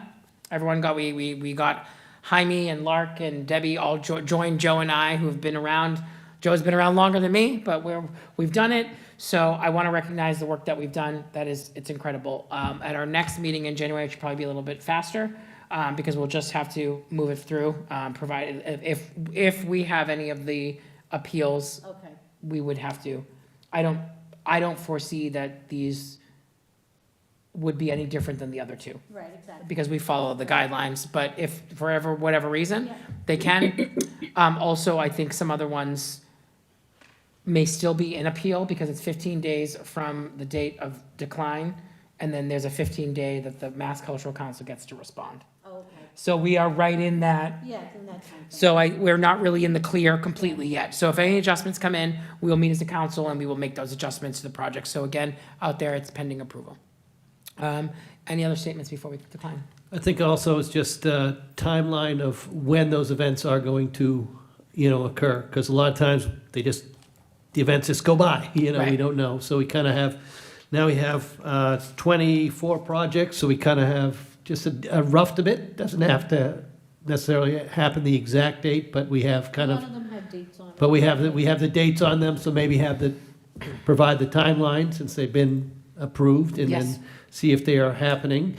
Everyone got, we got Jaime and Lark and Debbie all joined Joe and I, who have been around. Joe's been around longer than me, but we've done it. So I want to recognize the work that we've done. It's incredible. At our next meeting in January, it should probably be a little bit faster. Because we'll just have to move it through, provided, if we have any of the appeals, Okay. we would have to. I don't foresee that these would be any different than the other two, Right, exactly. because we follow the guidelines, but if for whatever reason, they can. Also, I think some other ones may still be in appeal, because it's 15 days from the date of decline, and then there's a 15-day that the Mass Cultural Council gets to respond. Okay. So we are right in that. Yeah, it's in that time. So we're not really in the clear completely yet. So if any adjustments come in, we will meet as a council and we will make those adjustments to the project. So again, out there, it's pending approval. Any other statements before we decline? I think also it's just a timeline of when those events are going to, occur. Because a lot of times the events just go by, we Right. don't know. So we kind of have, now we have 24 projects, so we kind of have just a rough bit. Doesn't have to necessarily happen the exact date, but we have kind A of, lot of them have dates on it. but we have the dates on them, so maybe provide the timeline since they've been approved, and Yes. then see if they are happening.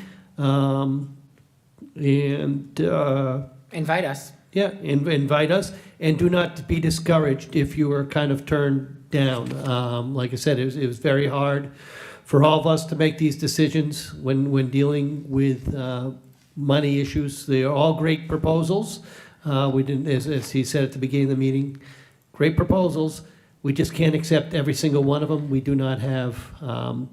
Invite us. Yeah, invite us, and do not be discouraged if you are kind of turned down. Like I said, it was very hard for all of us to make these decisions when dealing with money issues. They are all great proposals. We didn't, as he said at the beginning of the meeting, great proposals. We just can't accept every single one of them. We do not have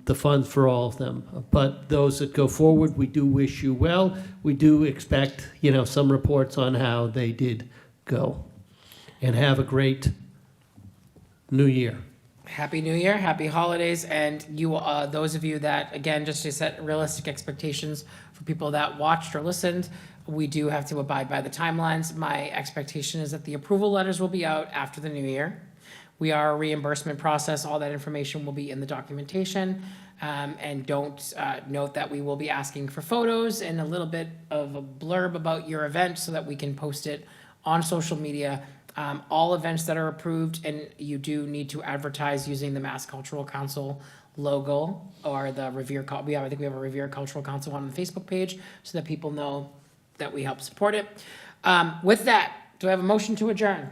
the funds for all of them. But those that go forward, we do wish you well. We do expect, some reports on how they did go. And have a great new year. Happy New Year, happy holidays, and you, those of you that, again, just to set realistic expectations for people that watched or listened, we do have to abide by the timelines. My expectation is that the approval letters will be out after the new year. We are a reimbursement process, all that information will be in the documentation. And don't, note that we will be asking for photos and a little bit of a blurb about your event so that we can post it on social media. All events that are approved, and you do need to advertise using the Mass Cultural Council logo or the Revere, I think we have a Revere Cultural Council on the Facebook page so that people know that we help support it. With that, do I have a motion to adjourn?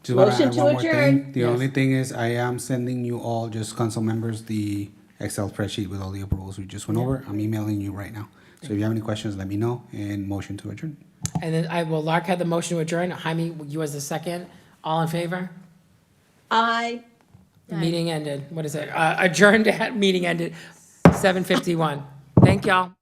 Just want to Motion add to one more adjourn. thing. The only thing is, I am sending you all, just council members, the Excel spreadsheet with all the approvals we just went over. I'm emailing you right now. So if you have any questions, let me know, and motion to adjourn. And then Lark had the motion to adjourn. Jaime, you as the second. All in favor? Aye. Meeting ended. What is it? Adjourned, meeting ended 7:51. Thank y'all.